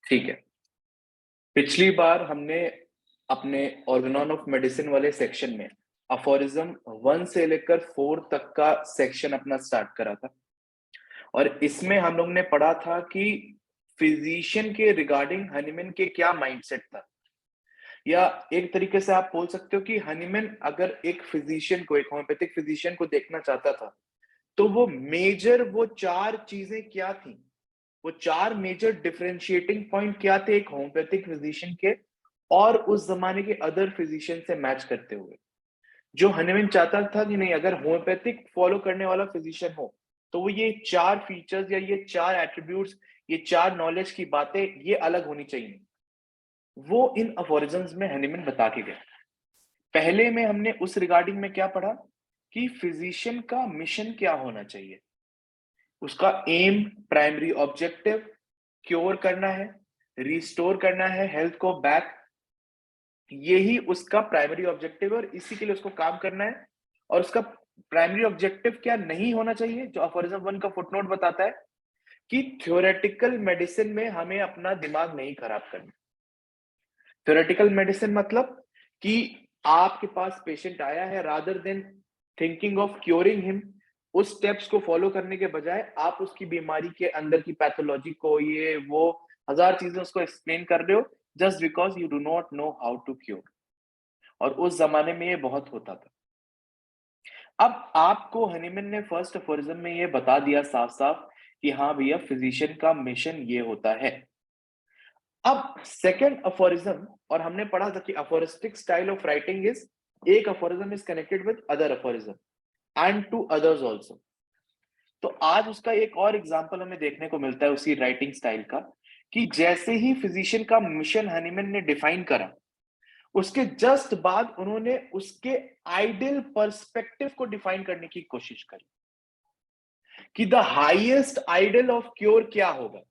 ठीक है। पिछली बार हमने अपने ऑर्गेनॉन ऑफ मेडिसिन वाले सेक्शन में अफोरिज्म 1 से लेकर 4 तक का सेक्शन अपना स्टार्ट करा था और इसमें हम लोग ने पढ़ा था कि फिजिशियन के रिगार्डिंग हनीमैन के क्या माइंडसेट था, या एक तरीके से आप बोल सकते हो कि हनीमैन अगर एक फिजिशियन को, एक होम्योपैथिक फिजिशियन को देखना चाहता था, तो वो 4 चीजें क्या थी, वो 4 मेजर डिफरेंशिएटिंग पॉइंट क्या थे एक होम्योपैथिक फिजिशियन के और उस जमाने के अदर फिजिशियन से मैच करते हुए। जो हनीमैन चाहता था कि नहीं, अगर होम्योपैथिक फॉलो करने वाला फिजिशियन हो, तो वो ये 4 फीचर्स या ये 4 एट्रीब्यूट्स, ये 4 नॉलेज की बातें ये अलग होनी चाहिए। वो इन अफोरिजम्स में हनीमैन बता के गया। पहले में हमने उस रिगार्डिंग में क्या पढ़ा कि फिजिशियन का मिशन क्या होना चाहिए। उसका एम, प्राइमरी ऑब्जेक्टिव क्योर करना है, रिस्टोर करना है हेल्थ को बैक, यही उसका प्राइमरी ऑब्जेक्टिव है और इसी के लिए उसको काम करना है। और उसका प्राइमरी ऑब्जेक्टिव क्या नहीं होना चाहिए, जो अफोरिज्म 1 का फुटनोट बताता है कि थ्योरेटिकल मेडिसिन में हमें अपना दिमाग नहीं खराब करना। थ्योरेटिकल मेडिसिन मतलब कि आपके पास पेशेंट आया है, rather than thinking of curing him, उस स्टेप्स को फॉलो करने के बजाय आप उसकी बीमारी के अंदर की पैथोलॉजी को, ये वो हजार चीजें उसको एक्सप्लेन कर रहे हो, just because you do not know how to cure. और उस जमाने में ये बहुत होता था। अब आपको हनीमैन ने फर्स्ट अफोरिज्म में ये बता दिया साफ साफ कि हाँ भैया, फिजिशियन का मिशन ये होता है। अब सेकंड अफोरिज्म, और हमने पढ़ा था कि aphoristic style of writing is, एक aphorism is connected with other aphorism and to others also. तो आज उसका एक और एग्जांपल हमें देखने को मिलता है उसी राइटिंग स्टाइल का, कि जैसे ही फिजिशियन का मिशन हनीमैन ने डिफाइन करा, उसके जस्ट बाद उन्होंने उसके आइडियल पर्सपेक्टिव को डिफाइन करने की कोशिश करी कि the highest ideal of cure क्या होगा।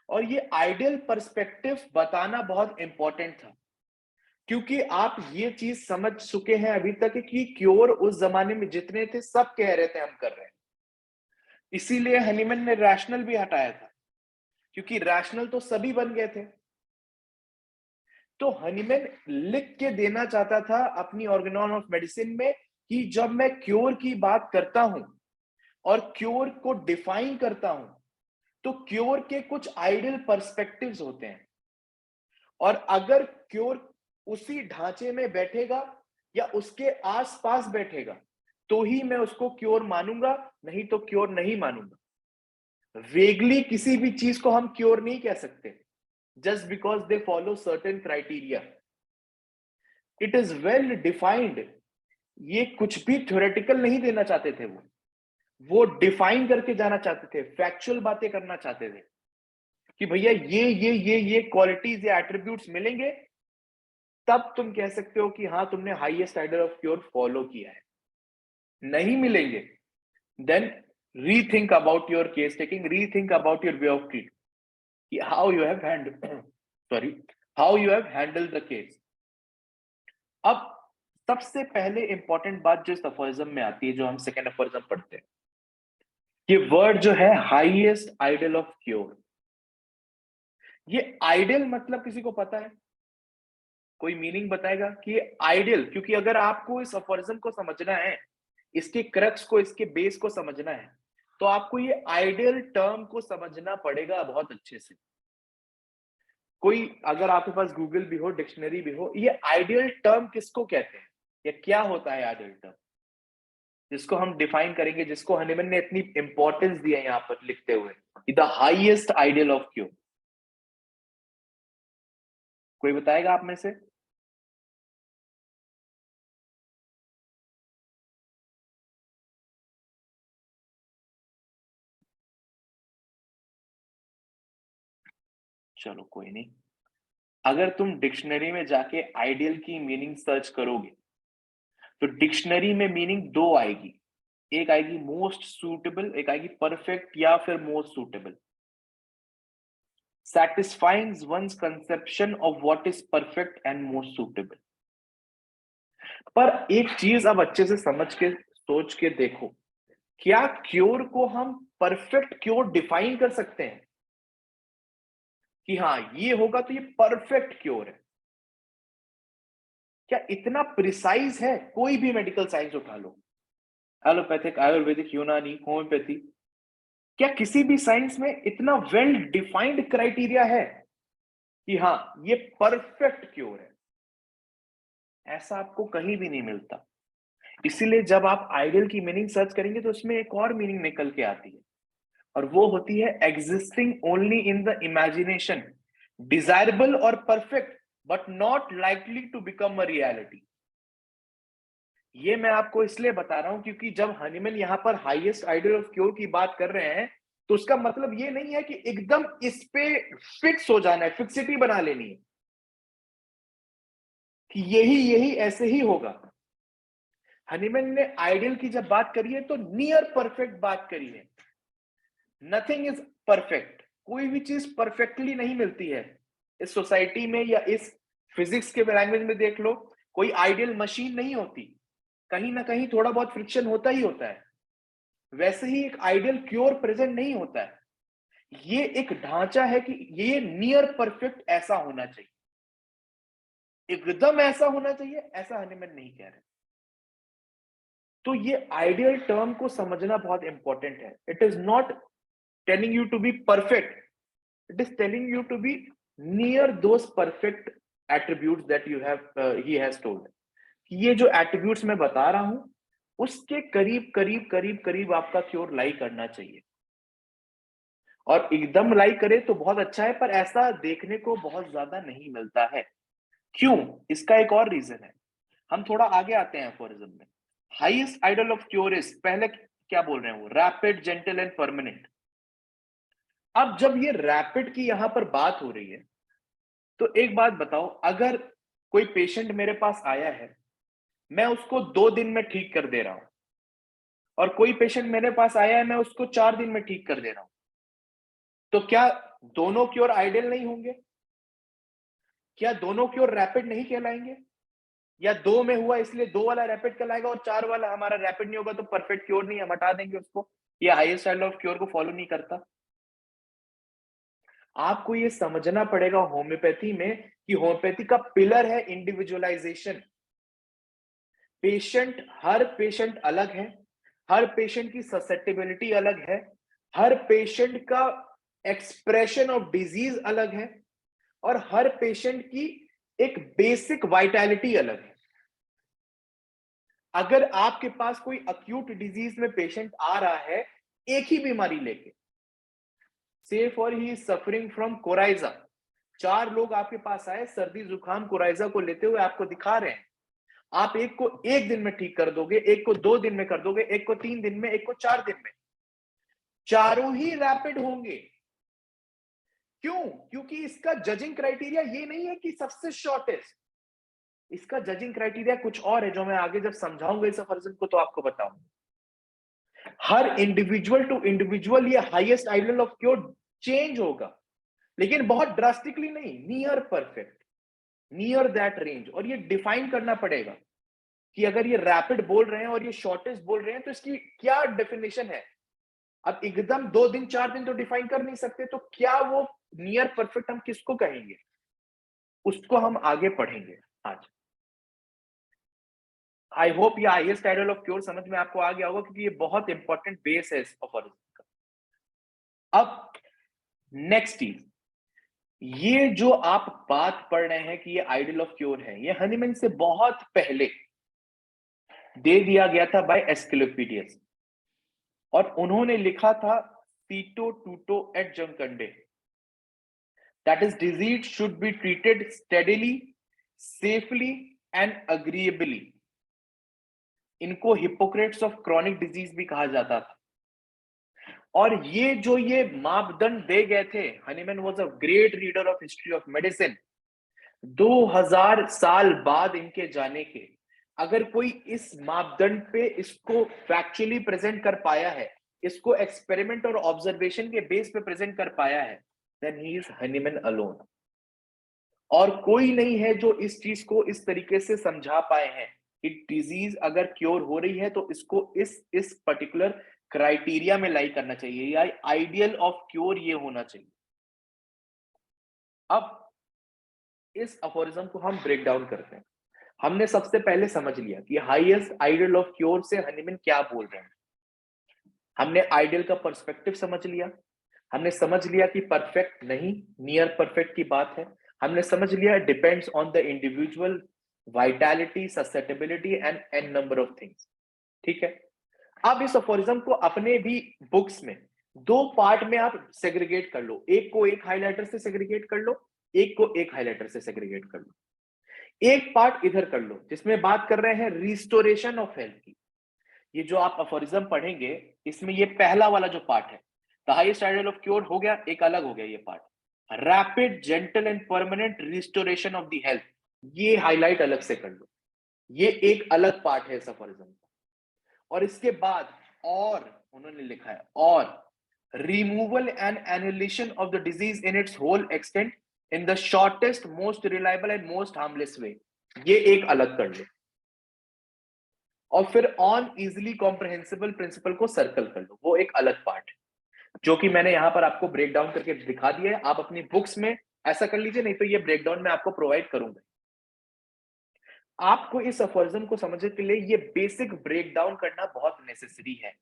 और ये आइडियल पर्सपेक्टिव बताना बहुत इंपॉर्टेंट था, क्योंकि आप ये चीज समझ चुके हैं अभी तक कि क्योर उस जमाने में जितने थे सब कह रहे थे हम कर रहे हैं। इसीलिए हनीमैन ने रैशनल भी हटाया था, क्योंकि रैशनल तो सभी बन गए थे। तो हनीमैन लिख के देना चाहता था अपनी ऑर्गेनॉन ऑफ मेडिसिन में कि जब मैं क्योर की बात करता हूं और क्योर को डिफाइन करता हूं, तो क्योर के कुछ आइडियल पर्सपेक्टिव्स होते हैं, और अगर क्योर उसी ढांचे में बैठेगा या उसके आसपास बैठेगा, तो ही मैं उसको क्योर मानूंगा, नहीं तो क्योर नहीं मानूंगा। वेगली किसी भी चीज को हम क्योर नहीं कह सकते just because they follow certain criteria. It is well defined. ये कुछ भी थ्योरेटिकल नहीं देना चाहते थे, वो डिफाइन करके जाना चाहते थे, फैक्चुअल बातें करना चाहते थे कि भैया ये क्वालिटीज या एट्रीब्यूट्स मिलेंगे, तब तुम कह सकते हो कि हाँ तुमने highest ideal of cure follow किया है। नहीं मिलेंगे, then rethink about your case taking, rethink about your way of treat, how you have handle sorry how you have handle the case. अब सबसे पहले इंपॉर्टेंट बात जो इस अफोरिज्म में आती है, जो हम सेकेंड अफोरिज्म पढ़ते हैं, ये वर्ड जो है हाईएस्ट आइडल ऑफ क्योर। ये आइडियल मतलब किसी को पता है? कोई मीनिंग बताएगा कि ये आइडियल, क्योंकि अगर आपको इस अफोरिज्म को समझना है, इसके क्रक्स को, इसके बेस को समझना है, तो आपको ये आइडियल टर्म को समझना पड़ेगा बहुत अच्छे से। कोई, अगर आपके पास गूगल भी हो, डिक्शनरी भी हो, ये आइडियल टर्म किसको कहते हैं या क्या होता है आइडियल टर्म, जिसको हम डिफाइन करेंगे, जिसको हनीमैन ने इतनी इंपॉर्टेंस दी है यहाँ पर लिखते हुए, the highest ideal of cure. कोई बताएगा आप में से? चलो कोई नहीं। अगर तुम डिक्शनरी में जाके आइडियल की मीनिंग सर्च करोगे, तो डिक्शनरी में मीनिंग दो आएगी। एक आएगी मोस्ट सूटेबल, एक आएगी परफेक्ट या फिर most suitable. satisfying one's conception of what is perfect and most suitable। पर एक चीज अब अच्छे से समझ के सोच के देखो, क्या क्योर को हम परफेक्ट क्योर डिफाइन कर सकते हैं? कि हाँ ये होगा तो ये परफेक्ट क्योर है। क्या इतना प्रिसाइज है? कोई भी मेडिकल साइंस उठा लो, एलोपैथिक, आयुर्वेदिक, यूनानी, होम्योपैथी, क्या किसी भी साइंस में इतना वेल डिफाइंड क्राइटेरिया है कि हाँ ये परफेक्ट क्योर है? ऐसा आपको कहीं भी नहीं मिलता। इसीलिए जब आप आइडियल की मीनिंग सर्च करेंगे तो उसमें एक और मीनिंग निकल के आती है, और वो होती है existing only in the imagination, desirable और perfect but not likely to become a reality. ये मैं आपको इसलिए बता रहा हूं क्योंकि जब हनीमैन यहां पर हाईएस्ट आइडियल ऑफ क्योर की बात कर रहे हैं, तो उसका मतलब ये नहीं है कि एकदम इस पे फिक्स हो जाना है, फिक्सिटी बना लेनी है कि यही यही ऐसे ही होगा। हनीमैन ने आइडियल की जब बात करी है तो नियर परफेक्ट बात करी है। नथिंग इज परफेक्ट, कोई भी चीज परफेक्टली नहीं मिलती है इस सोसाइटी में, या इस फिजिक्स के लैंग्वेज में देख लो, कोई आइडियल मशीन नहीं होती, कहीं ना कहीं थोड़ा बहुत फ्रिक्शन होता ही होता है। वैसे ही एक आइडियल क्योर प्रेजेंट नहीं होता है। ये एक ढांचा है कि ये नियर परफेक्ट ऐसा होना चाहिए, एकदम ऐसा होना चाहिए, ऐसा हनीमैन नहीं कह रहे। तो ये आइडियल टर्म को समझना बहुत इंपॉर्टेंट है। It is not telling you to be perfect, it is telling you to be near those perfect attributes that you have he has told। ये जो attributes मैं बता रहा हूं उसके करीब करीब करीब करीब आपका क्योर लाई करना चाहिए, और एकदम लाई करे तो बहुत अच्छा है, पर ऐसा देखने को बहुत ज्यादा नहीं मिलता है। क्यों? इसका एक और रीजन है। हम थोड़ा आगे आते हैं अफोरिज्म में। Highest ideal of cure is, पहले क्या बोल रहे हैं वो, रैपिड, जेंटल एंड परमानेंट। अब जब ये रैपिड की यहां पर बात हो रही है, तो एक बात बताओ, अगर कोई पेशेंट मेरे पास आया है, मैं उसको 2 दिन में ठीक कर दे रहा हूं, और कोई पेशेंट मेरे पास आया है, मैं उसको 4 दिन में ठीक कर दे रहा हूं, तो क्या दोनों क्योर आइडियल नहीं होंगे? क्या दोनों क्योर रैपिड नहीं कहलाएंगे? या 2 में हुआ इसलिए 2 वाला रैपिड कहलाएगा और 4 वाला हमारा रैपिड नहीं होगा तो परफेक्ट क्योर नहीं, हम हटा देंगे उसको? ये हाईएस्ट स्टाइल ऑफ क्योर को फॉलो नहीं करता। आपको ये समझना पड़ेगा होम्योपैथी में कि होम्योपैथी का पिलर है इंडिविजुअलाइजेशन। हर पेशेंट अलग है, हर पेशेंट की ससेप्टेबिलिटी अलग है, हर पेशेंट का एक्सप्रेशन ऑफ डिजीज अलग है, और हर पेशेंट की एक बेसिक वाइटैलिटी अलग है। अगर आपके पास कोई अक्यूट डिजीज में पेशेंट आ रहा है एक ही बीमारी लेके, से for he is suffering from coryza, 4 लोग आपके पास आए सर्दी जुकाम कोराइजा को लेते हुए आपको दिखा रहे हैं, आप एक को 1 दिन में ठीक कर दोगे, एक को 2 दिन में कर दोगे, एक को 3 दिन में, एक को 4 दिन में, चारों ही रैपिड होंगे। क्यों? क्योंकि इसका जजिंग क्राइटेरिया ये नहीं है कि सबसे शॉर्टेस्ट, इसका जजिंग क्राइटेरिया कुछ और है, जो मैं आगे जब समझाऊंगा इस अफर्जन को तो आपको बताऊंगा। हर इंडिविजुअल टू इंडिविजुअल ये highest ideal of cure change होगा, लेकिन बहुत ड्रास्टिकली नहीं, near perfect, near that range. और ये डिफाइन करना पड़ेगा कि अगर ये रैपिड बोल रहे हैं और ये शॉर्टेस्ट बोल रहे हैं तो इसकी क्या डेफिनेशन है। अब एकदम 2 दिन 4 दिन तो डिफाइन कर नहीं सकते, तो क्या वो नियर परफेक्ट हम किसको कहेंगे, उसको हम आगे पढ़ेंगे आज। आई होप ये हाईएस्ट आइडल ऑफ क्योर समझ में आपको आ गया होगा, क्योंकि ये बहुत इंपॉर्टेंट बेस है इस अफोरिज्म का। अब नेक्स्ट चीज, ये जो आप बात पढ़ रहे हैं कि ये आइडल ऑफ क्योर है, ये हनीमैन से बहुत पहले दे दिया गया था बाय एस्क्लेपिडियस, और उन्होंने लिखा था सीटो टूटो एट जंकंडे, that is disease should be treated steadily, safely and agreeably. इनको हिपोक्रेट्स ऑफ क्रॉनिक डिजीज भी कहा जाता था। और ये मापदंड दे गए थे, Hahnemann was a great reader of history of medicine. 2000 साल बाद इनके जाने के, अगर कोई इस मापदंड पे इसको फैक्चुअली प्रेजेंट कर पाया है, इसको एक्सपेरिमेंट और ऑब्जर्वेशन के बेस पे प्रेजेंट कर पाया है, then he is Hahnemann alone. और कोई नहीं है जो इस चीज को इस तरीके से समझा पाए हैं कि डिजीज अगर क्योर हो रही है तो इसको इस पर्टिकुलर क्राइटेरिया में लाई करना चाहिए, या आइडियल ऑफ क्योर ये होना चाहिए। अब इस अफोरिज्म को हम ब्रेक डाउन करते हैं। हमने सबसे पहले समझ लिया कि हाईएस्ट आइडियल ऑफ क्योर से हनीमैन क्या बोल रहे हैं। हमने आइडियल का पर्सपेक्टिव समझ लिया, हमने समझ लिया कि परफेक्ट नहीं, नियर परफेक्ट की बात है। हमने समझ लिया depends on the individual vitality, susceptibility and an number of things. ठीक है, अब इस अफोरिज्म को अपने भी बुक्स में दो पार्ट में आप सेग्रीगेट कर लो, एक को एक हाइलाइटर से सेग्रीगेट कर लो, एक को एक हाइलाइटर से सेग्रीगेट कर लो। एक पार्ट इधर कर लो जिसमें बात कर रहे हैं रिस्टोरेशन ऑफ हेल्थ की। ये जो आप अफोरिज्म पढ़ेंगे इसमें ये पहला वाला जो पार्ट है, the highest ideal of cure हो गया, एक अलग हो गया ये part, rapid gentle and permanent restoration of the health, ये हाईलाइट अलग से कर लो, ये एक अलग पार्ट है इस अफोरिज्म का। और इसके बाद और उन्होंने लिखा है और removal and annihilation of the disease in its whole extent in the shortest, most reliable and most harmless way, ये एक अलग कर लो। और फिर ऑन इजिली कॉम्प्रहेंसिबल प्रिंसिपल को सर्कल कर लो, वो एक अलग पार्ट है जो कि मैंने यहां पर आपको ब्रेक डाउन करके दिखा दिया है। आप अपनी बुक्स में ऐसा कर लीजिए, नहीं तो ये ब्रेक डाउन मैं आपको प्रोवाइड करूंगा। आपको इस अफोरिज्म को समझने के लिए ये बेसिक ब्रेक डाउन करना बहुत नेसेसरी है,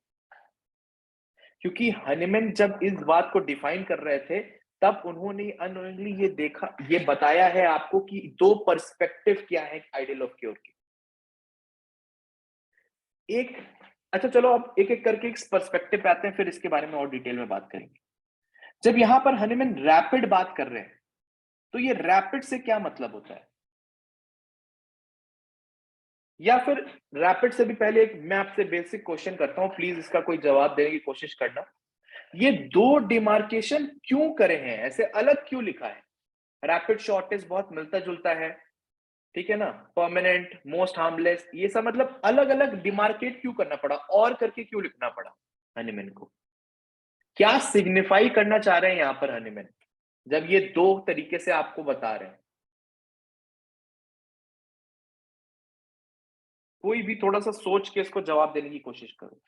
क्योंकि हनीमैन जब इस बात को डिफाइन कर रहे थे तब उन्होंने अननोइंगली ये देखा, ये बताया है आपको कि दो पर्सपेक्टिव क्या है आइडियल ऑफ क्योर के। एक, अच्छा चलो अब एक एक करके इस पर्सपेक्टिव पे आते हैं, फिर इसके बारे में और डिटेल में बात करेंगे। जब यहां पर हनीमैन रैपिड बात कर रहे हैं तो ये रैपिड से क्या मतलब होता है, या फिर रैपिड से भी पहले एक मैं आपसे बेसिक क्वेश्चन करता हूं, प्लीज इसका कोई जवाब देने की कोशिश करना। ये दो डिमार्केशन क्यों करे हैं, ऐसे अलग क्यों लिखा है? रैपिड शॉर्टेज बहुत मिलता जुलता है, ठीक है ना, परमानेंट, मोस्ट हार्मलेस, ये सब मतलब अलग अलग डिमार्केट क्यों करना पड़ा और करके क्यों लिखना पड़ा हनीमैन को? क्या सिग्निफाई करना चाह रहे हैं यहां पर हनीमैन जब ये दो तरीके से आपको बता रहे हैं? कोई भी थोड़ा सा सोच के इसको जवाब देने की कोशिश करो।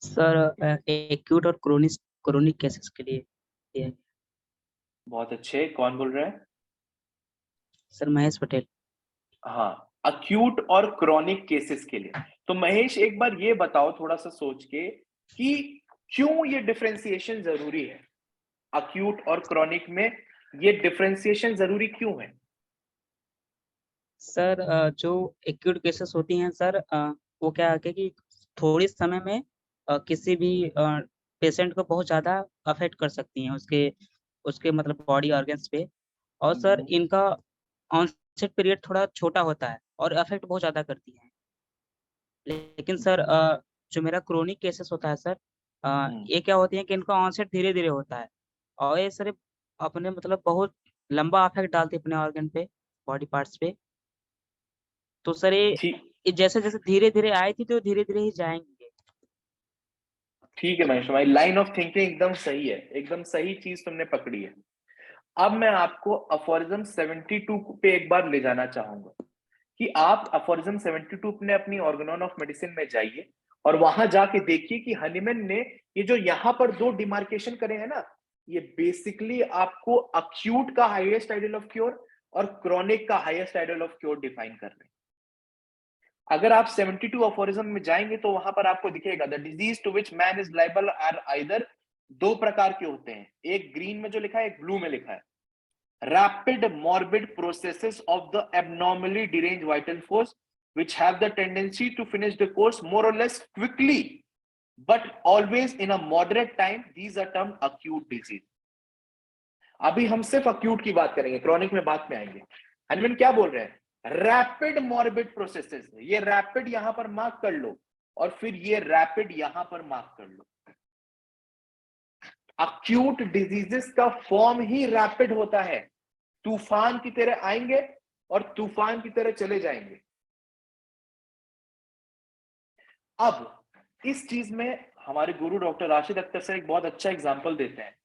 सर एक्यूट और क्रोनिक केसेस के लिए ये बहुत अच्छे, कौन बोल रहा है? सर महेश पटेल। हाँ, अक्यूट और क्रॉनिक केसेस के लिए। तो महेश एक बार ये बताओ थोड़ा सा सोच के कि क्यों ये डिफरेंशिएशन जरूरी है, अक्यूट और क्रॉनिक में ये डिफरेंशिएशन जरूरी क्यों है? सर जो एक्यूट केसेस होती हैं सर, वो क्या है कि थोड़ी समय में किसी भी पेशेंट को बहुत ज़्यादा अफेक्ट कर सकती हैं उसके उसके मतलब बॉडी ऑर्गन्स पे। और सर इनका ऑनसेट पीरियड थोड़ा छोटा होता है और अफेक्ट बहुत ज़्यादा करती हैं। लेकिन सर जो मेरा क्रोनिक केसेस होता है सर, ये क्या होती है कि इनका ऑनसेट धीरे-धीरे होता है और ये सर अपने मतलब बहुत लंबा इफेक्ट डालती है अपने ऑर्गन पे, बॉडी पार्ट्स पे। तो सर ठीक, ये जैसे-जैसे धीरे-धीरे आई थी तो धीरे-धीरे ही जाएँगे। ठीक है महेश भाई, लाइन ऑफ थिंकिंग एकदम सही है, एकदम सही चीज तुमने पकड़ी है। अब मैं आपको अफोरिज्म 72 पे एक बार ले जाना चाहूंगा कि आप अफोरिज्म 72 अपने अपनी ऑर्गेनॉन ऑफ मेडिसिन में जाइए और वहां जाके देखिए कि हनीमैन ने ये जो यहां पर दो डिमार्केशन करे हैं ना, ये बेसिकली आपको अक्यूट का हाईएस्ट आइडियल ऑफ क्योर और क्रॉनिक का highest ideal of cure define कर रहे हैं। अगर आप 72 अफोरिज्म में जाएंगे तो वहां पर आपको दिखेगा the disease to which man is liable are either, दो प्रकार के होते हैं, एक ग्रीन में जो लिखा है, एक ब्लू में लिखा है। Rapid morbid processes of the abnormally deranged vital force which have the tendency to finish the course more or less quickly but always in a moderate time, these are termed acute disease. अभी हम सिर्फ acute की बात करेंगे, chronic में बात में आएंगे। हनीमैन क्या बोल रहे हैं? रैपिड मॉर्बिड प्रोसेसेस, ये रैपिड यहां पर मार्क कर लो और फिर ये रैपिड यहां पर मार्क कर लो। अक्यूट डिजीजेस का फॉर्म ही रैपिड होता है, तूफान की तरह आएंगे और तूफान की तरह चले जाएंगे। अब इस चीज में हमारे गुरु डॉक्टर राशिद अख्तर सर एक बहुत अच्छा एग्जांपल देते हैं।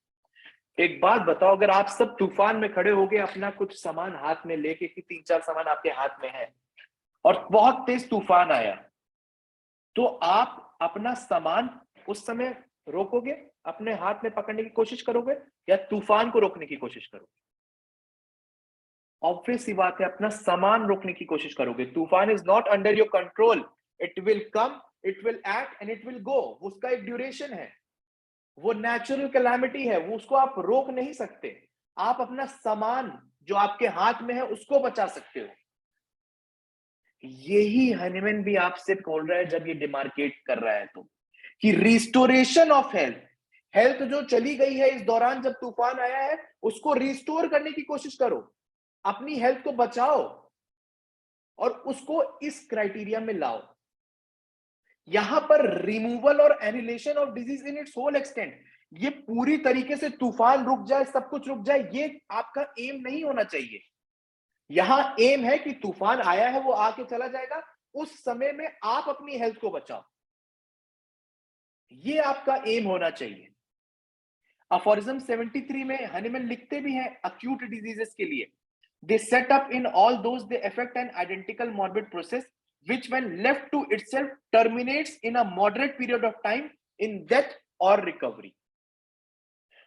एक बात बताओ, अगर आप सब तूफान में खड़े हो गए अपना कुछ सामान हाथ में लेके कि 3-4 सामान आपके हाथ में है और बहुत तेज तूफान आया, तो आप अपना सामान उस समय रोकोगे? अपने हाथ में पकड़ने की कोशिश करोगे या तूफान को रोकने की कोशिश करोगे? ऑब्वियस सी बात है, अपना सामान रोकने की कोशिश करोगे। तूफान is not under your control, it will come, it will act and it will go. उसका एक ड्यूरेशन है, वो नेचुरल कैलामिटी है, वो उसको आप रोक नहीं सकते। आप अपना सामान जो आपके हाथ में है उसको बचा सकते हो। यही हनीमैन भी आपसे बोल रहा है जब ये डिमार्केट कर रहा है तो, कि रिस्टोरेशन ऑफ हेल्थ, हेल्थ जो चली गई है इस दौरान जब तूफान आया है, उसको रिस्टोर करने की कोशिश करो, अपनी हेल्थ को बचाओ और उसको इस क्राइटेरिया में लाओ। यहां पर रिमूवल और annihilation of disease in its whole extent, ये पूरी तरीके से तूफान रुक जाए, सब कुछ रुक जाए, ये आपका एम नहीं होना चाहिए। यहां एम है कि तूफान आया है, वो आके चला जाएगा, उस समय में आप अपनी हेल्थ को बचाओ, ये आपका एम होना चाहिए। अफोरिज्म 73 में हनीमैन लिखते भी हैं अक्यूट डिजीजेस के लिए, they set up in all those they affect an identical morbid process which when left to itself terminates in a moderate period of time in death or recovery।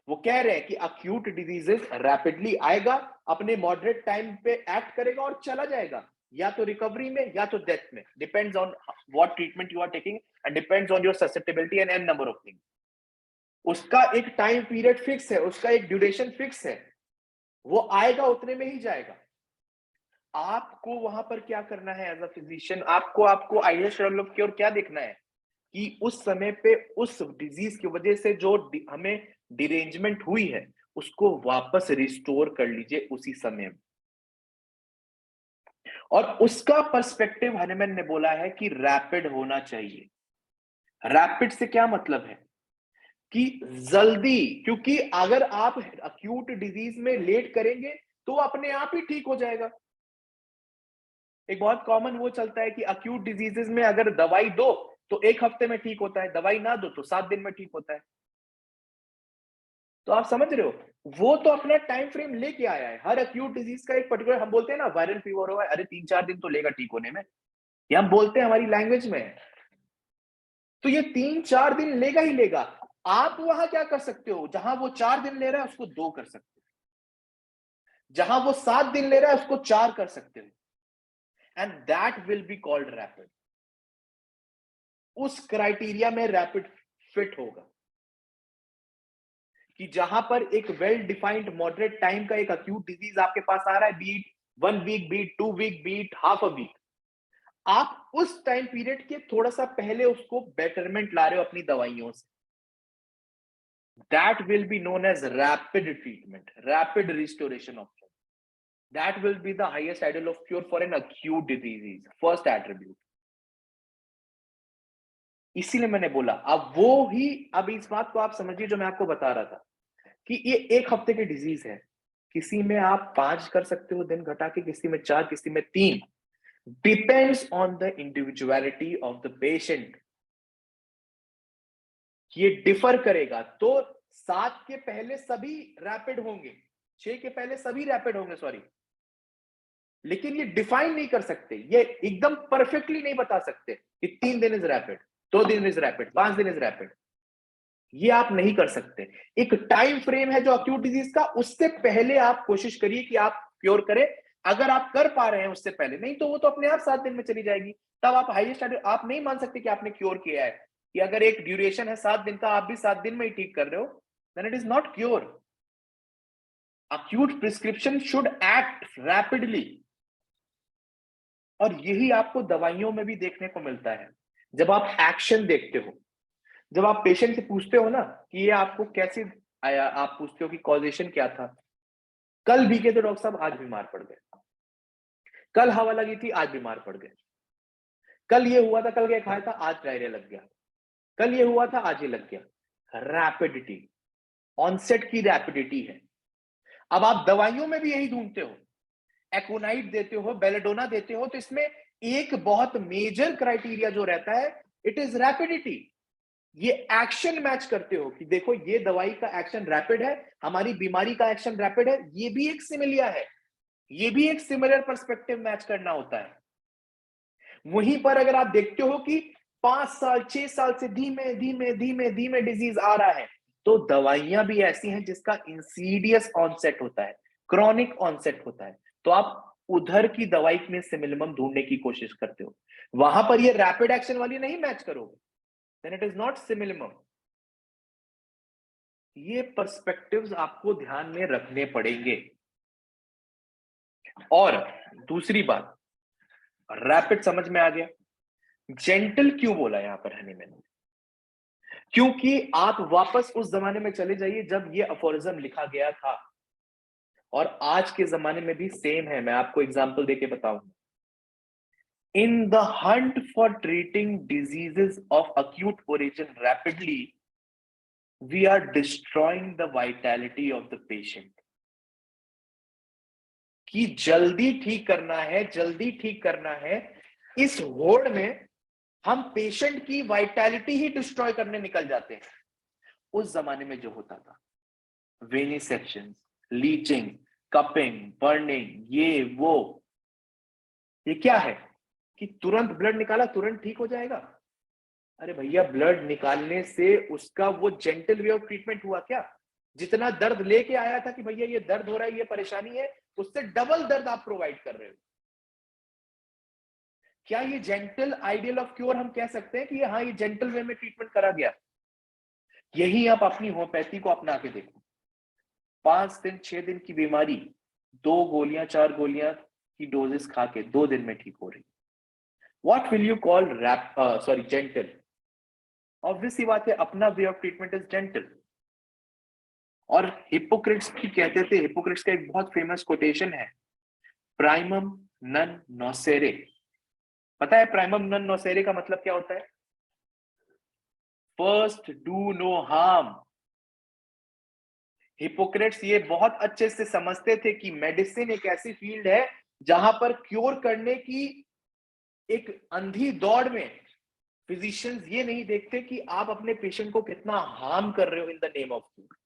वो कह रहे हैं कि अक्यूट डिजीजेस रैपिडली आएगा, अपने moderate time पे act करेगा और चला जाएगा, या तो रिकवरी में या तो डेथ में, depends on what treatment you are taking and depends on your susceptibility and an number of things. उसका एक टाइम पीरियड फिक्स है, उसका एक ड्यूरेशन फिक्स है, वो आएगा उतने में ही जाएगा। आपको वहां पर क्या करना है एज अ फिजिशियन, आपको आइडिया डेवलप की और क्या देखना है कि उस समय पे उस डिजीज की वजह से जो हमें डिरेंजमेंट हुई है उसको वापस रिस्टोर कर लीजिए उसी समय में। और उसका पर्सपेक्टिव हनीमैन ने बोला है कि रैपिड होना चाहिए। रैपिड से क्या मतलब है कि जल्दी, क्योंकि अगर आप अक्यूट डिजीज में लेट करेंगे तो अपने आप ही ठीक हो जाएगा। एक बहुत कॉमन वो चलता है कि अक्यूट डिजीजेस में अगर दवाई दो तो 1 हफ्ते में ठीक होता है, दवाई ना दो तो 7 दिन में ठीक होता है। तो आप समझ रहे हो, वो तो अपना टाइम फ्रेम लेके आया है। हर अक्यूट डिजीज का एक पर्टिकुलर, हम बोलते हैं ना वायरल फीवर हुआ है, अरे 3-4 दिन तो लेगा ठीक होने में, ये हम बोलते हैं हमारी लैंग्वेज में। तो ये 3-4 दिन लेगा ही लेगा। आप वहां क्या कर सकते हो, जहां वो 4 दिन ले रहा है उसको 2 कर सकते हो, जहां वो 7 दिन ले रहा है उसको 4 कर सकते हो, and that will be called rapid. उस क्राइटेरिया में रैपिड फिट होगा कि जहां पर एक वेल डिफाइंड मॉडरेट टाइम का एक अक्यूट डिजीज आपके पास आ रहा है, beat 1 week, beat 2 week, beat half a week, आप उस टाइम पीरियड के थोड़ा सा पहले उसको बेटरमेंट ला रहे हो अपनी दवाइयों से, that will be known as rapid treatment, rapid restoration of health. That will be the highest ideal of cure for an acute disease, first attribute. इसीलिए मैंने बोला अब वो ही, अब इस बात को आप समझिए जो मैं आपको बता रहा था कि ये 1 हफ्ते की डिजीज है, किसी में आप 5 कर सकते हो दिन घटा के, किसी में 4, किसी में 3, depends on the individuality of the patient, ये डिफर करेगा। तो 7 के पहले सभी रैपिड होंगे, 6 के पहले सभी रैपिड होंगे, सॉरी, लेकिन ये डिफाइन नहीं कर सकते, ये एकदम परफेक्टली नहीं बता सकते कि 3 दिन इज रैपिड, 2 दिन इज रैपिड, 5 दिन इज रैपिड, ये आप नहीं कर सकते। एक टाइम फ्रेम है जो अक्यूट डिजीज का, उससे पहले आप कोशिश करिए कि आप क्योर करें। अगर आप कर पा रहे हैं उससे पहले, नहीं तो वो तो अपने आप 7 दिन में चली जाएगी, तब आप हाईएस्ट, आप नहीं मान सकते कि आपने क्योर किया है। कि अगर एक ड्यूरेशन है 7 दिन का, आप भी 7 दिन में ही ठीक कर रहे हो, then it is not cure. Acute prescription should act rapidly, और यही आपको दवाइयों में भी देखने को मिलता है। जब आप एक्शन देखते हो, जब आप पेशेंट से पूछते हो ना कि ये आपको कैसे आया, आप पूछते हो कि कॉजेशन क्या था, कल भीगे तो डॉक्टर साहब आज बीमार पड़ गए, कल हवा लगी थी आज बीमार पड़ गए, कल ये हुआ था, कल ये खाया था आज डायरिया लग गया, कल ये हुआ था आज ये लग गया। रैपिडिटी, ऑनसेट की रैपिडिटी है। अब आप दवाइयों में भी यही ढूंढते हो, एकोनाइट देते हो, बेलेडोना देते हो, तो इसमें एक बहुत मेजर क्राइटेरिया जो रहता है, इट इज रैपिडिटी। ये एक्शन मैच करते हो कि देखो ये दवाई का एक्शन रैपिड है, हमारी बीमारी का एक्शन रैपिड है, ये भी एक सिमिलिया है, ये भी एक सिमिलर पर्सपेक्टिव मैच करना होता है। वहीं पर अगर आप देखते हो कि 5 साल 6 साल से धीमे धीमे धीमे धीमे डिजीज आ रहा है, तो दवाइयां भी ऐसी हैं जिसका इंसीडियस ऑनसेट होता है, क्रॉनिक ऑनसेट होता है, तो आप उधर की दवाई में सिमिलम ढूंढने की कोशिश करते हो, वहां पर ये रैपिड एक्शन वाली नहीं मैच करोगे, देन इट इज नॉट सिमिलम। ये पर्सपेक्टिव्स आपको ध्यान में रखने पड़ेंगे। और दूसरी बात, रैपिड समझ में आ गया, जेंटल क्यों बोला यहां पर हनीमैन ने? क्योंकि आप वापस उस जमाने में चले जाइए जब ये अफोरिज्म लिखा गया था, और आज के जमाने में भी सेम है। मैं आपको एग्जांपल देके बताऊंगा। In the Hunt for treating diseases of acute origin rapidly, we are destroying the vitality of the patient। कि जल्दी ठीक करना है, जल्दी ठीक करना है, इस होड़ में हम पेशेंट की वाइटैलिटी ही डिस्ट्रॉय करने निकल जाते हैं। उस जमाने में जो होता था, वेनिसेक्शन, लीचिंग, कपिंग, बर्निंग, ये वो, ये क्या है कि तुरंत ब्लड निकाला तुरंत ठीक हो जाएगा? अरे भैया, ब्लड निकालने से उसका वो जेंटल वे ऑफ ट्रीटमेंट हुआ क्या? जितना दर्द लेके आया था कि भैया ये दर्द हो रहा है, ये परेशानी है, उससे डबल दर्द आप प्रोवाइड कर रहे हो। क्या ये जेंटल आइडियल ऑफ क्योर हम कह सकते हैं कि हाँ ये जेंटल वे में ट्रीटमेंट करा गया? यही आप अपनी होम्योपैथी को अपना के देखो। 5 दिन 6 दिन की बीमारी, 2 गोलियां 4 गोलियां की डोजेस खा के 2 दिन में ठीक हो रही। What will you call gentle? Obvious सी बात है, अपना way of treatment is gentle. और हिपोक्रेट्स भी कहते थे, हिपोक्रेट्स का एक बहुत फेमस कोटेशन है, प्राइमम नन नोसेरे। पता है प्राइमम नन नोसेरे का मतलब क्या होता है? First do no harm. Hippocrates ये बहुत अच्छे से समझते थे कि मेडिसिन एक ऐसी फील्ड है जहां पर क्योर करने की एक अंधी दौड़ में फिजिशियंस ये नहीं देखते कि आप अपने पेशेंट को कितना हार्म कर रहे हो in the name of cure.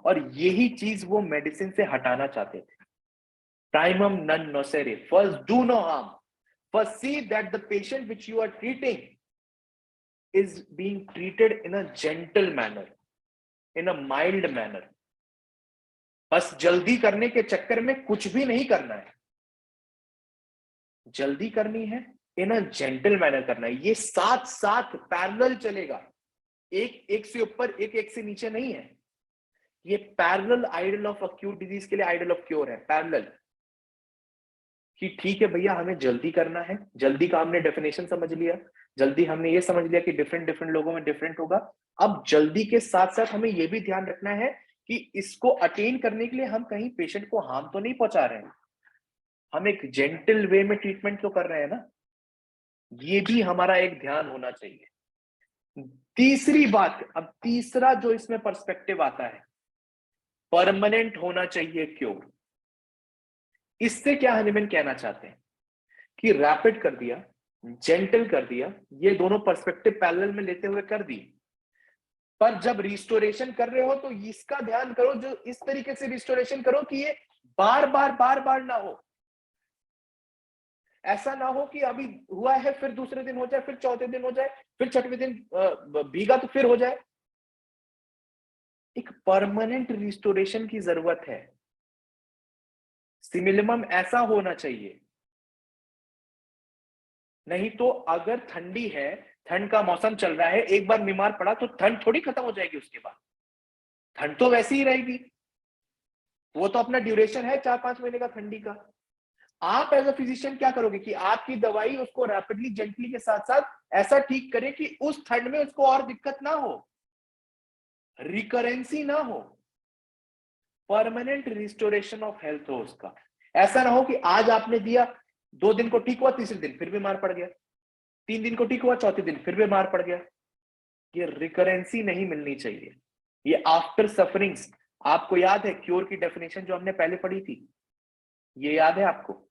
और यही चीज वो मेडिसिन से हटाना चाहते थे। प्राइमम नन नोसेरे, first do no harm, first see that the patient which you are treating is being treated in a gentle manner, in a mild manner. बस जल्दी करने के चक्कर में कुछ भी नहीं करना है, जल्दी करनी है, इन अ जेंटल मैनर करना है। ये साथ साथ पैरेलल चलेगा, एक से ऊपर एक से नीचे नहीं है। ये parallel ideal of acute disease के लिए आइडल ऑफ क्योर है, पैरेलल। कि ठीक है भैया, हमें जल्दी करना है, जल्दी का हमने डेफिनेशन समझ लिया, जल्दी हमने ये समझ लिया कि डिफरेंट डिफरेंट लोगों में डिफरेंट होगा। अब जल्दी के साथ साथ हमें ये भी ध्यान रखना है कि इसको अटेन करने के लिए हम कहीं पेशेंट को हार्म तो नहीं पहुंचा रहे हैं, हम एक जेंटल वे में ट्रीटमेंट तो कर रहे हैं ना। ये भी हमारा एक ध्यान होना चाहिए। तीसरी बात, अब तीसरा जो इसमें पर्सपेक्टिव आता है, परमानेंट होना चाहिए क्योर। इससे क्या हनीमैन कहना चाहते हैं कि रैपिड कर दिया, जेंटल कर दिया, ये दोनों पर्सपेक्टिव पैरेलल में लेते हुए कर दी, पर जब रिस्टोरेशन कर रहे हो तो इसका ध्यान करो, जो इस तरीके से रिस्टोरेशन करो कि ये बार बार ना हो। ऐसा ना हो कि अभी हुआ है फिर दूसरे दिन हो जाए, फिर चौथे दिन हो जाए, फिर छठवें दिन भीगा तो फिर हो जाए। एक परमानेंट रिस्टोरेशन की जरूरत है। सिमिलम ऐसा होना चाहिए, नहीं तो अगर ठंडी है, ठंड का मौसम चल रहा है, एक बार बीमार पड़ा तो ठंड थोड़ी खत्म हो जाएगी उसके बाद, ठंड तो वैसी ही रहेगी। वो तो अपना ड्यूरेशन है 4-5 महीने का ठंडी का। आप एज अ फिजिशियन क्या करोगे कि आपकी दवाई उसको रैपिडली जेंटली के साथ साथ ऐसा ठीक करे कि उस ठंड में उसको और दिक्कत ना हो, रिकरेंसी ना हो, परमानेंट रिस्टोरेशन ऑफ हेल्थ हो उसका। ऐसा ना हो कि आज आपने दिया, 2 दिन को ठीक हुआ, तीसरे दिन फिर बीमार पड़ गया, 3 दिन को ठीक हुआ, चौथे दिन फिर बीमार पड़ गया। ये रिकरेंसी नहीं मिलनी चाहिए। ये आफ्टर सफरिंग्स, आपको याद है क्योर की डेफिनेशन जो हमने पहले पढ़ी थी, ये याद है आपको?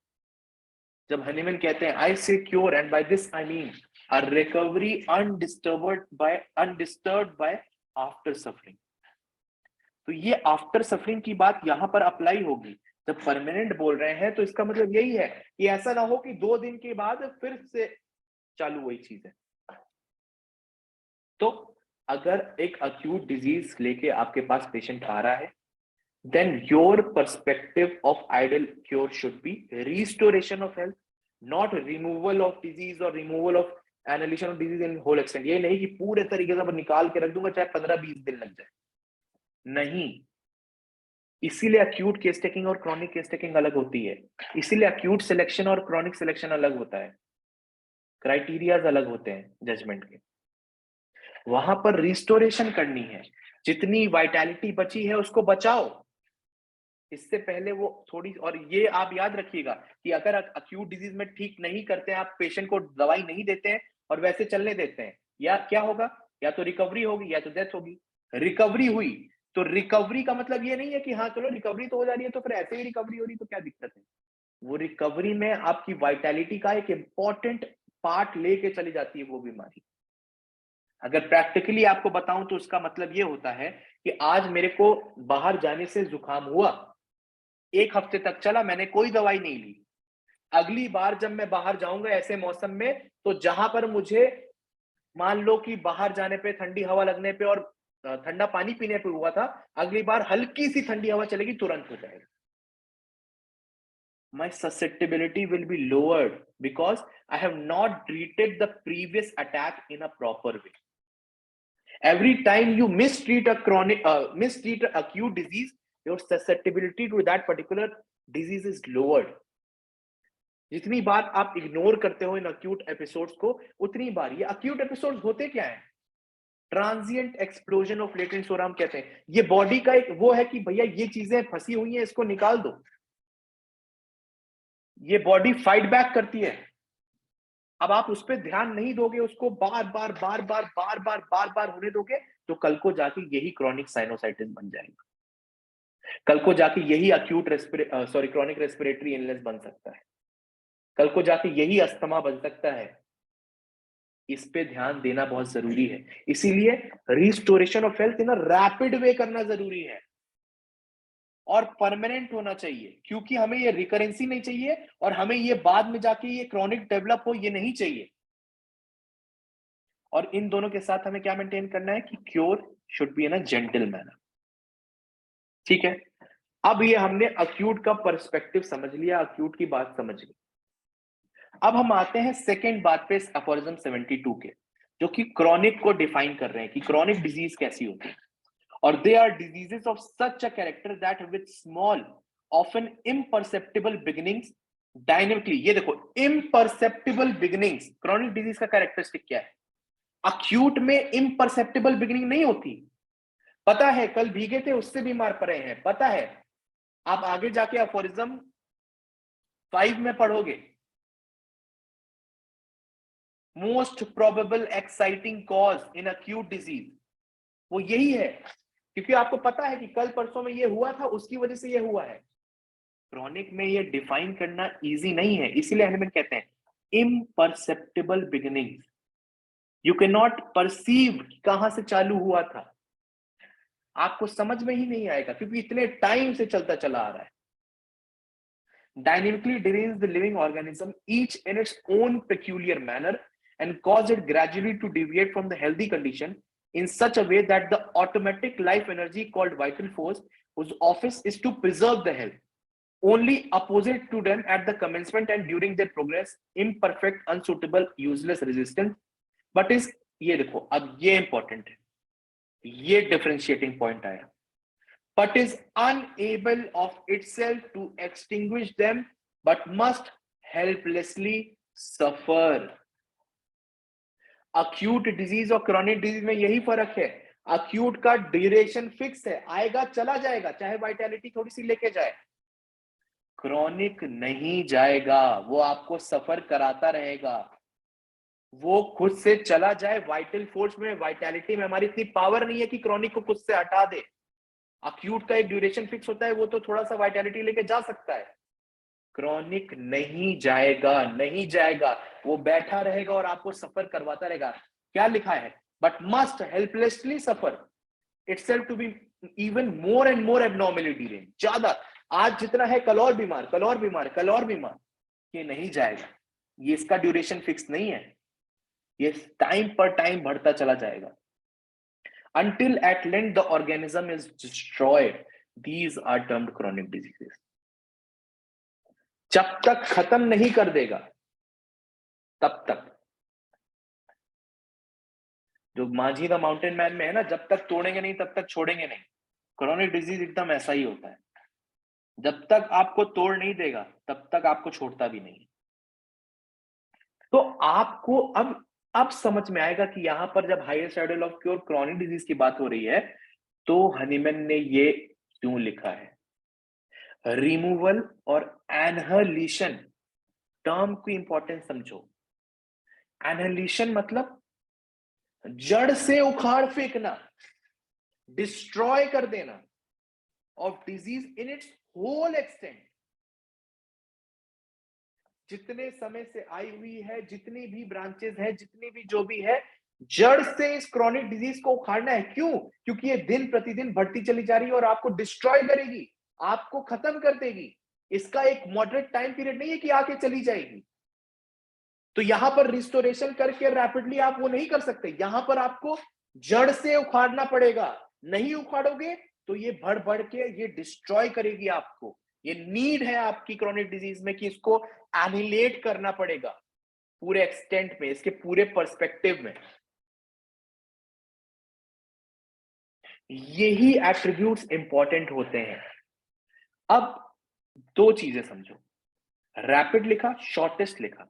जब हनीमैन कहते हैं I say cure and by this I mean a recovery undisturbed by after suffering. तो ये आफ्टर सफरिंग की बात यहां पर अप्लाई होगी। जब परमानेंट बोल रहे हैं तो इसका मतलब यही है कि ऐसा ना हो कि 2 दिन के बाद फिर से चालू वही चीज है। तो अगर एक अक्यूट डिजीज लेके आपके पास पेशेंट आ रहा है, then your perspective of ideal cure should be restoration of health, not removal of disease or removal of annihilation of disease in whole extent. ये नहीं कि पूरे तरीके से अब निकाल के रख दूंगा चाहे 15-20 दिन लग जाए, नहीं। इसीलिए अक्यूट केस टेकिंग और क्रॉनिक केस टेकिंग अलग होती है, इसीलिए अक्यूट सिलेक्शन और क्रॉनिक सिलेक्शन अलग होता है, क्राइटेरियाज अलग होते हैं जजमेंट के। वहां पर रिस्टोरेशन करनी है, जितनी वाइटैलिटी बची है उसको बचाओ। इससे पहले वो थोड़ी, और ये आप याद रखिएगा कि अगर अक्यूट डिजीज में ठीक नहीं करते हैं, आप पेशेंट को दवाई नहीं देते हैं और वैसे चलने देते हैं, या क्या होगा, या तो रिकवरी होगी या तो डेथ होगी। रिकवरी हुई तो रिकवरी का मतलब ये नहीं है कि हाँ चलो रिकवरी तो हो जा रही है तो फिर ऐसे ही रिकवरी हो रही तो क्या दिक्कत है। वो रिकवरी में आपकी वाइटैलिटी का एक इंपॉर्टेंट पार्ट लेके चली जाती है वो बीमारी। अगर प्रैक्टिकली आपको बताऊं तो उसका मतलब ये होता है कि आज मेरे को बाहर जाने से जुकाम हुआ, 1 हफ्ते तक चला, मैंने कोई दवाई नहीं ली। अगली बार जब मैं बाहर जाऊंगा ऐसे मौसम में, तो जहां पर मुझे मान लो कि बाहर जाने पे ठंडी हवा लगने पे और ठंडा पानी पीने पे हुआ था, अगली बार हल्की सी ठंडी हवा चलेगी तुरंत हो जाएगा। My susceptibility will be lowered because I have not treated the previous attack in a proper way. Every time you mistreat an acute disease, your susceptibility to that particular disease is lowered. जितनी बार आप ignore करते हो इन acute episodes को, उतनी बार ये acute episodes होते क्या है, ट्रांजिएंट एक्सप्लोजन ऑफ लेटेंट सोराम कहते हैं। ये बॉडी का एक वो है कि भैया ये चीजें फंसी हुई हैं, इसको निकाल दो। ये बॉडी फाइट बैक करती है। अब आप उस पर ध्यान नहीं दोगे, उसको बार बार होने दोगे, तो कल को जाके यही क्रॉनिक साइनोसाइटिस बन जाएगा, कल को जाके यही अक्यूट क्रॉनिक रेस्पिरेटरी इलनेस बन सकता है, कल को जाके यही अस्थमा बन सकता है। इस पे ध्यान देना बहुत जरूरी है। इसीलिए restoration of health in a rapid way करना जरूरी है और परमानेंट होना चाहिए, क्योंकि हमें ये रिकरेंसी नहीं चाहिए और हमें ये बाद में जाके ये क्रॉनिक डेवलप हो, ये नहीं चाहिए। और इन दोनों के साथ हमें क्या मेंटेन करना है कि cure should be in a gentle manner. ठीक है, अब ये हमने अक्यूट का पर्सपेक्टिव समझ लिया, अक्यूट की बात समझ ली। अब हम आते हैं सेकेंड बात पे, एफोरिज्म 72 के, जो कि क्रॉनिक को डिफाइन कर रहे हैं कि क्रॉनिक डिजीज कैसी होती है। और they are diseases of such a character that with small often imperceptible beginnings dynamically, ये देखो इम्परसेप्टिबल बिगिनिंग्स, क्रॉनिक डिजीज का कैरेक्टरिस्टिक क्या है। अक्यूट में इम्परसेप्टिबल बिगिनिंग नहीं होती। पता है कल भीगे थे उससे बीमार पड़े हैं, पता है, आप आगे जाके एफोरिज्म 5 में पढ़ोगे, मोस्ट प्रोबेबल एक्साइटिंग कॉज इन अक्यूट डिजीज वो यही है, क्योंकि आपको पता है कि कल परसों में ये हुआ था, उसकी वजह से ये हुआ है। क्रॉनिक में ये डिफाइन करना इजी नहीं है, इसीलिए हेलमैन कहते हैं imperceptible beginning. You can not perceive कहां से चालू हुआ था, आपको समझ में ही नहीं आएगा, क्योंकि इतने टाइम से चलता चला आ रहा है। Dynamically derange the living organism, each in its own peculiar manner, and cause it gradually to deviate from the healthy condition in such a way that the automatic life energy called vital force, whose office is to preserve the health, only opposite to them at the commencement and during their progress, imperfect, unsuitable, useless, resistant, but is, ये देखो अब ये important है, ये differentiating point आया, but is unable of itself to extinguish them, but must helplessly suffer. Acute disease और chronic disease में यही फर्क है। Acute का ड्यूरेशन फिक्स है, आएगा चला जाएगा, चाहे वाइटैलिटी थोड़ी सी लेके जाए। Chronic नहीं जाएगा, वो आपको सफर कराता रहेगा, वो खुद से चला जाए। वाइटल फोर्स में, वाइटैलिटी में हमारी इतनी पावर नहीं है कि क्रॉनिक को खुद से हटा दे। अक्यूट का एक ड्यूरेशन फिक्स होता है, वो तो थोड़ा सा वाइटैलिटी लेके जा सकता है। क्रॉनिक नहीं जाएगा, नहीं जाएगा, वो बैठा रहेगा और आपको सफर करवाता रहेगा। क्या लिखा है, but must helplessly suffer itself to be even more and more abnormally derange. ज्यादा, आज जितना है कल और बीमार, कल और बीमार, कल और बीमार, ये नहीं जाएगा। ये इसका ड्यूरेशन फिक्स नहीं है, ये टाइम पर टाइम बढ़ता चला जाएगा। until at length the organism is destroyed. These are termed chronic diseases. जब तक खत्म नहीं कर देगा तब तक, जो माझी द माउंटेन मैन में है ना, जब तक तोड़ेंगे नहीं तब तक छोड़ेंगे नहीं, क्रोनिक डिजीज एकदम ऐसा ही होता है, जब तक आपको तोड़ नहीं देगा तब तक आपको छोड़ता भी नहीं। तो आपको अब समझ में आएगा कि यहां पर जब highest ideal of cure chronic disease की बात हो रही है तो हनीमैन ने ये क्यों लिखा है। रिमूवल और एनहलेशन टर्म की इंपॉर्टेंस समझो। एनहलेशन मतलब जड़ से उखाड़ फेंकना, डिस्ट्रॉय कर देना of disease in its whole extent. जितने समय से आई हुई है, जितनी भी ब्रांचेस है, जितनी भी जो भी है, जड़ से इस क्रोनिक डिजीज को उखाड़ना है। क्यों? क्योंकि ये दिन प्रतिदिन बढ़ती चली जा रही है और आपको डिस्ट्रॉय करेगी, आपको खत्म कर देगी। इसका एक मॉडरेट टाइम पीरियड नहीं है कि आके चली जाएगी। तो यहां पर रिस्टोरेशन करके रैपिडली आप वो नहीं कर सकते, यहां पर आपको जड़ से उखाड़ना पड़ेगा। नहीं उखाड़ोगे तो ये बढ़ बढ़ के ये डिस्ट्रॉय करेगी आपको। ये नीड है आपकी क्रोनिक डिजीज में कि इसको एनिलेट करना पड़ेगा पूरे एक्सटेंट में, इसके पूरे पर्सपेक्टिव में। यही एट्रीब्यूट्स इंपॉर्टेंट होते हैं। अब दो चीजें समझो, रैपिड लिखा, शॉर्टेस्ट लिखा,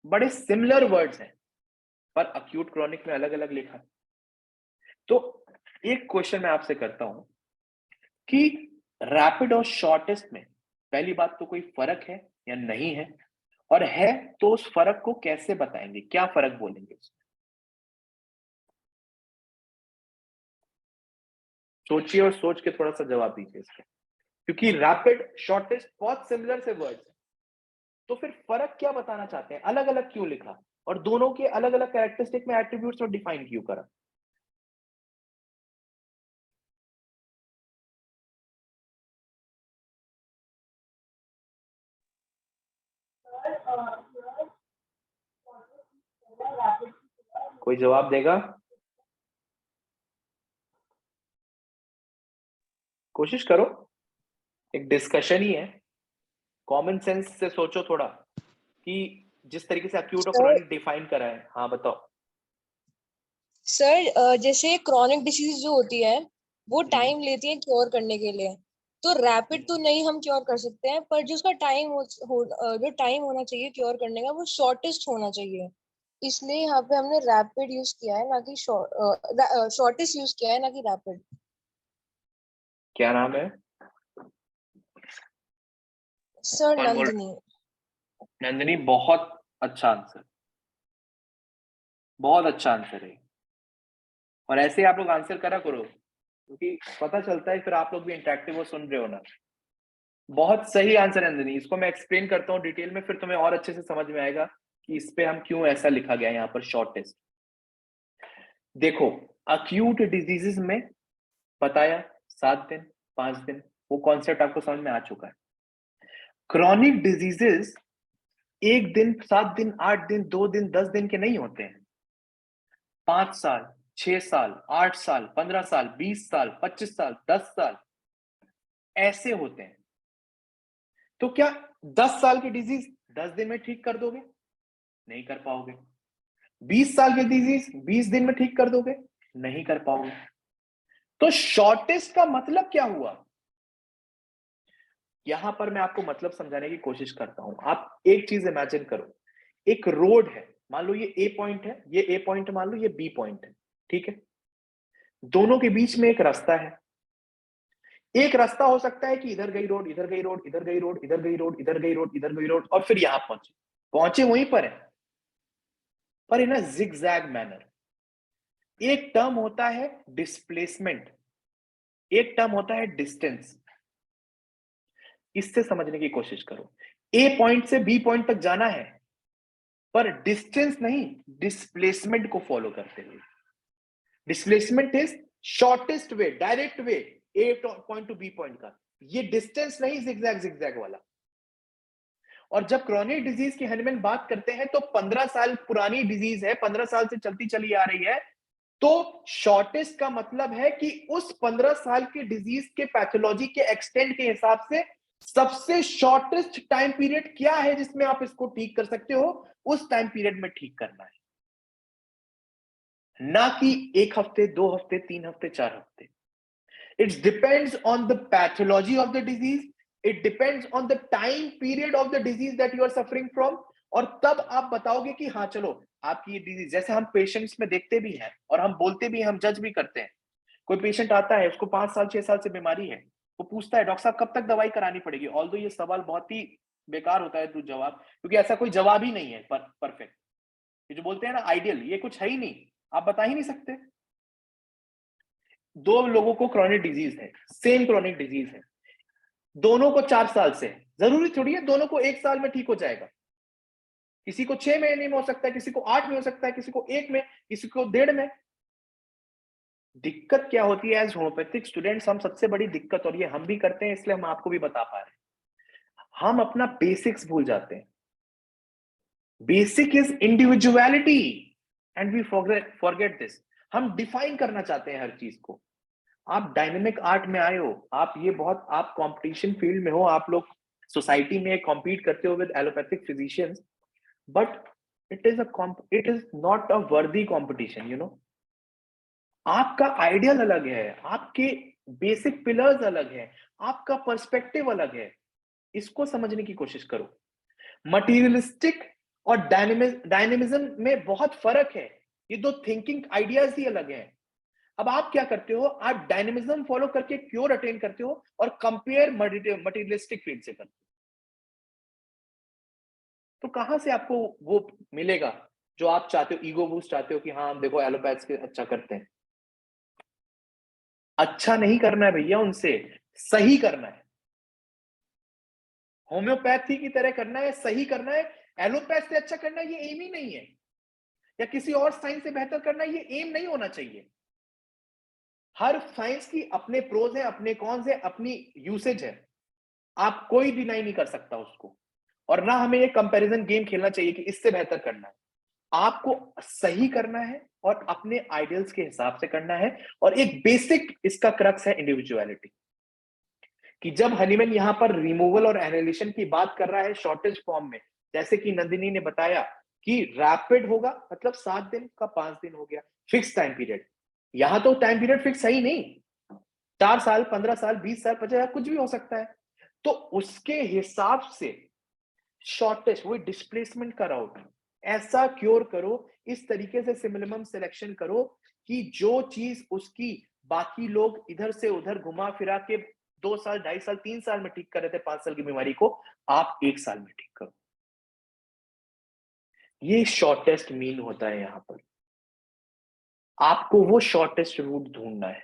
बड़े सिमिलर वर्ड्स हैं पर अक्यूट क्रोनिक में अलग अलग लिखा। तो एक क्वेश्चन मैं आपसे करता हूं कि रैपिड और शॉर्टेस्ट में पहली बात तो कोई फर्क है या नहीं है, और है तो उस फर्क को कैसे बताएंगे, क्या फर्क बोलेंगे उसमें? सोचिए और सोच के थोड़ा सा जवाब दीजिए इसका, क्योंकि रैपिड शॉर्टेस्ट बहुत सिमिलर से वर्ड्स हैं। तो फिर फर्क क्या बताना चाहते हैं, अलग अलग क्यों लिखा, और दोनों के अलग अलग कैरेक्टरिस्टिक में एट्रीब्यूट्स और डिफाइन क्यों करा? कोई जवाब देगा? कोशिश करो, एक डिस्कशन ही है, कॉमन सेंस से सोचो थोड़ा कि जिस तरीके से एक्यूट और क्रोनिक डिफाइन करा है। हाँ बताओ सर। जैसे क्रोनिक डिसीज जो होती है वो टाइम लेती है क्योर करने के लिए, तो रैपिड तो नहीं हम क्योर कर सकते हैं, पर जो उसका जो टाइम होना चाहिए क्योर करने का वो शॉर्टेस्ट होना चाहिए। इसलिए यहाँ पे हमने रैपिड यूज किया है ना कि शॉर्टेस्ट यूज किया है ना कि रैपिड। क्या नाम है? सर कौन बोल? नंदिनी। नंदिनी, बहुत अच्छा आंसर, बहुत अच्छा आंसर है। और ऐसे ही आप लोग आंसर करा करो, क्योंकि पता चलता है फिर आप लोग भी इंटरेक्टिव हो, सुन रहे हो ना। बहुत सही आंसर है नंदिनी, इसको मैं एक्सप्लेन करता हूँ डिटेल में, फिर तुम्हें और अच्छे से समझ में आएगा कि इस पे हम क्यों ऐसा लिखा गया है यहाँ पर शॉर्टेस्ट। देखो, अक्यूट डिजीजेस में बताया 7 दिन 5 दिन, वो कॉन्सेप्ट आपको समझ में आ चुका है। क्रॉनिक डिजीजेस 1 दिन 7 दिन 8 दिन 2 दिन 10 दिन के नहीं होते हैं। 5 साल 6 साल 8 साल 15 साल 20 साल 25 साल 10 साल ऐसे होते हैं। तो क्या 10 साल की डिजीज 10 दिन में ठीक कर दोगे? नहीं कर पाओगे। 20 साल की डिजीज 20 दिन में ठीक कर दोगे? नहीं कर पाओगे। तो शॉर्टेस्ट का मतलब क्या हुआ? यहां पर मैं आपको मतलब समझाने की कोशिश करता हूं। आप एक चीज इमेजिन करो, एक रोड है, मान लो ये ए पॉइंट है, ये ए पॉइंट मान लो, ये बी पॉइंट है, ठीक है। दोनों के बीच में एक रास्ता है। एक रास्ता हो सकता है कि इधर गई रोड, इधर गई रोड, इधर गई रोड, इधर गई रोड, इधर गई रोड, इधर गई रोड, और फिर यहां पहुंचे। पहुंचे वहीं पर है, पर इन अ जिगजैग मैनर। एक टर्म होता है डिस्प्लेसमेंट, एक टर्म होता है डिस्टेंस। इससे समझने की कोशिश करो। ए पॉइंट से बी पॉइंट तक जाना है, पर डिस्टेंस नहीं, डिस्प्लेसमेंट को फॉलो करते हुए। Displacement is shortest way, direct way, A point to B point का। ये डिस्टेंस नहीं जिगजैग जिगजैग वाला। और जब क्रोनिक डिजीज की हनीमैन बात करते हैं तो 15 साल पुरानी डिजीज है, 15 साल से चलती चली आ रही है, तो शॉर्टेस्ट का मतलब है कि उस 15 साल की डिजीज के पैथोलॉजी के एक्सटेंट के हिसाब से सबसे शॉर्टेस्ट टाइम पीरियड क्या है जिसमें आप इसको ठीक कर सकते हो, उस टाइम पीरियड में ठीक करना है, ना कि 1 हफ्ते, 2 हफ्ते, 3 हफ्ते, 4 हफ्ते। It depends on the pathology of the disease. It depends on the time period of the disease that you are suffering from. और तब आप बताओगे कि हाँ चलो आपकी ये डिजीज, जैसे हम पेशेंट्स में देखते भी हैं और हम बोलते भी हैं, हम जज भी करते हैं। कोई पेशेंट आता है, उसको 5 साल 6 साल से बीमारी है, वो पूछता है डॉक्टर साहब कब तक दवाई करानी पड़ेगी। ऑल्दो ये सवाल बहुत ही बेकार होता है जवाब, क्योंकि ऐसा कोई जवाब ही नहीं है परफेक्ट। ये जो बोलते हैं ना आइडियल, ये कुछ है ही नहीं, आप बता ही नहीं सकते। 2 लोगों को क्रॉनिक डिजीज है, सेम क्रॉनिक डिजीज है, दोनों को 4 साल से, जरूरी थोड़ी है दोनों को 1 साल में ठीक हो जाएगा। किसी को 6 महीने में हो सकता है, किसी को 8 में हो सकता है, किसी को 1 में, किसी को 1.5 में। दिक्कत क्या होती है एज होम्योपैथिक स्टूडेंट्स, हम सबसे बड़ी दिक्कत, और ये हम भी करते हैं इसलिए हम आपको भी बता पा रहे हैं, हम अपना बेसिक्स भूल जाते हैं। Basic is individuality and we forget this. हम डिफाइन करना चाहते हैं हर चीज को। आप डायनेमिक आर्ट में आए हो, आप ये बहुत, आप कंपटीशन फील्ड में हो, आप लोग सोसाइटी में कॉम्पीट करते हो with allopathic physicians, but it is not a वर्दी कॉम्पिटिशन, यू नो। आपका आइडियल अलग है, आपके बेसिक पिलर्स अलग है, आपका पर्सपेक्टिव अलग है। इसको समझने की कोशिश करो। मटीरियलिस्टिक और डायनेमिज्म में बहुत फर्क है, ये दो थिंकिंग आइडियाज ही अलग हैं। अब आप क्या करते हो, आप डायनेमिज्म फॉलो करके क्योर अटेन करते हो और कंपेयर मटीरियलिस्टिक फील्ड से करते हो। तो कहां से आपको वो मिलेगा जो आप चाहते हो, ईगो बूस्ट चाहते हो कि हाँ देखो एलोपैथ्स के अच्छा करते हैं। अच्छा नहीं करना है भैया, उनसे सही करना है, होम्योपैथी की तरह करना है, सही करना है। एलोपैथ से अच्छा करना ये एम ही नहीं है, या किसी और साइंस से बेहतर करना ये एम नहीं होना चाहिए। हर साइंस की अपने प्रोज है, अपने कॉन्स है, अपनी यूसेज है, आप कोई डिनाई नहीं कर सकता उसको। और ना हमें ये कंपैरिजन गेम खेलना चाहिए कि इससे बेहतर करना है। आपको सही करना है और अपने आइडियल्स के हिसाब से करना है। और एक बेसिक इसका क्रक्स है इंडिविजुअलिटी, कि जब हनीमैन यहां पर रिमूवल और एनालिसिस की बात कर रहा है शॉर्टेज फॉर्म में, जैसे कि नंदिनी ने बताया कि रैपिड होगा मतलब 7 दिन का 5 दिन हो गया, फिक्स टाइम पीरियड। यहां तो टाइम पीरियड फिक्स है ही नहीं, 4 साल, 15 साल, 20 साल, 50 साल, कुछ भी हो सकता है। तो उसके हिसाब से शॉर्टेस्ट, वो डिस्प्लेसमेंट का राउट, ऐसा क्योर करो, इस तरीके से सिमिलम सिलेक्शन करो कि जो चीज उसकी बाकी लोग इधर से उधर घुमा फिरा के 2 साल, 2.5 साल, 3 साल में ठीक कर रहे थे 5 साल की बीमारी को, आप 1 साल में ठीक करो। ये शॉर्टेस्ट मीन होता है। यहां पर आपको वो शॉर्टेस्ट रूट ढूंढना है,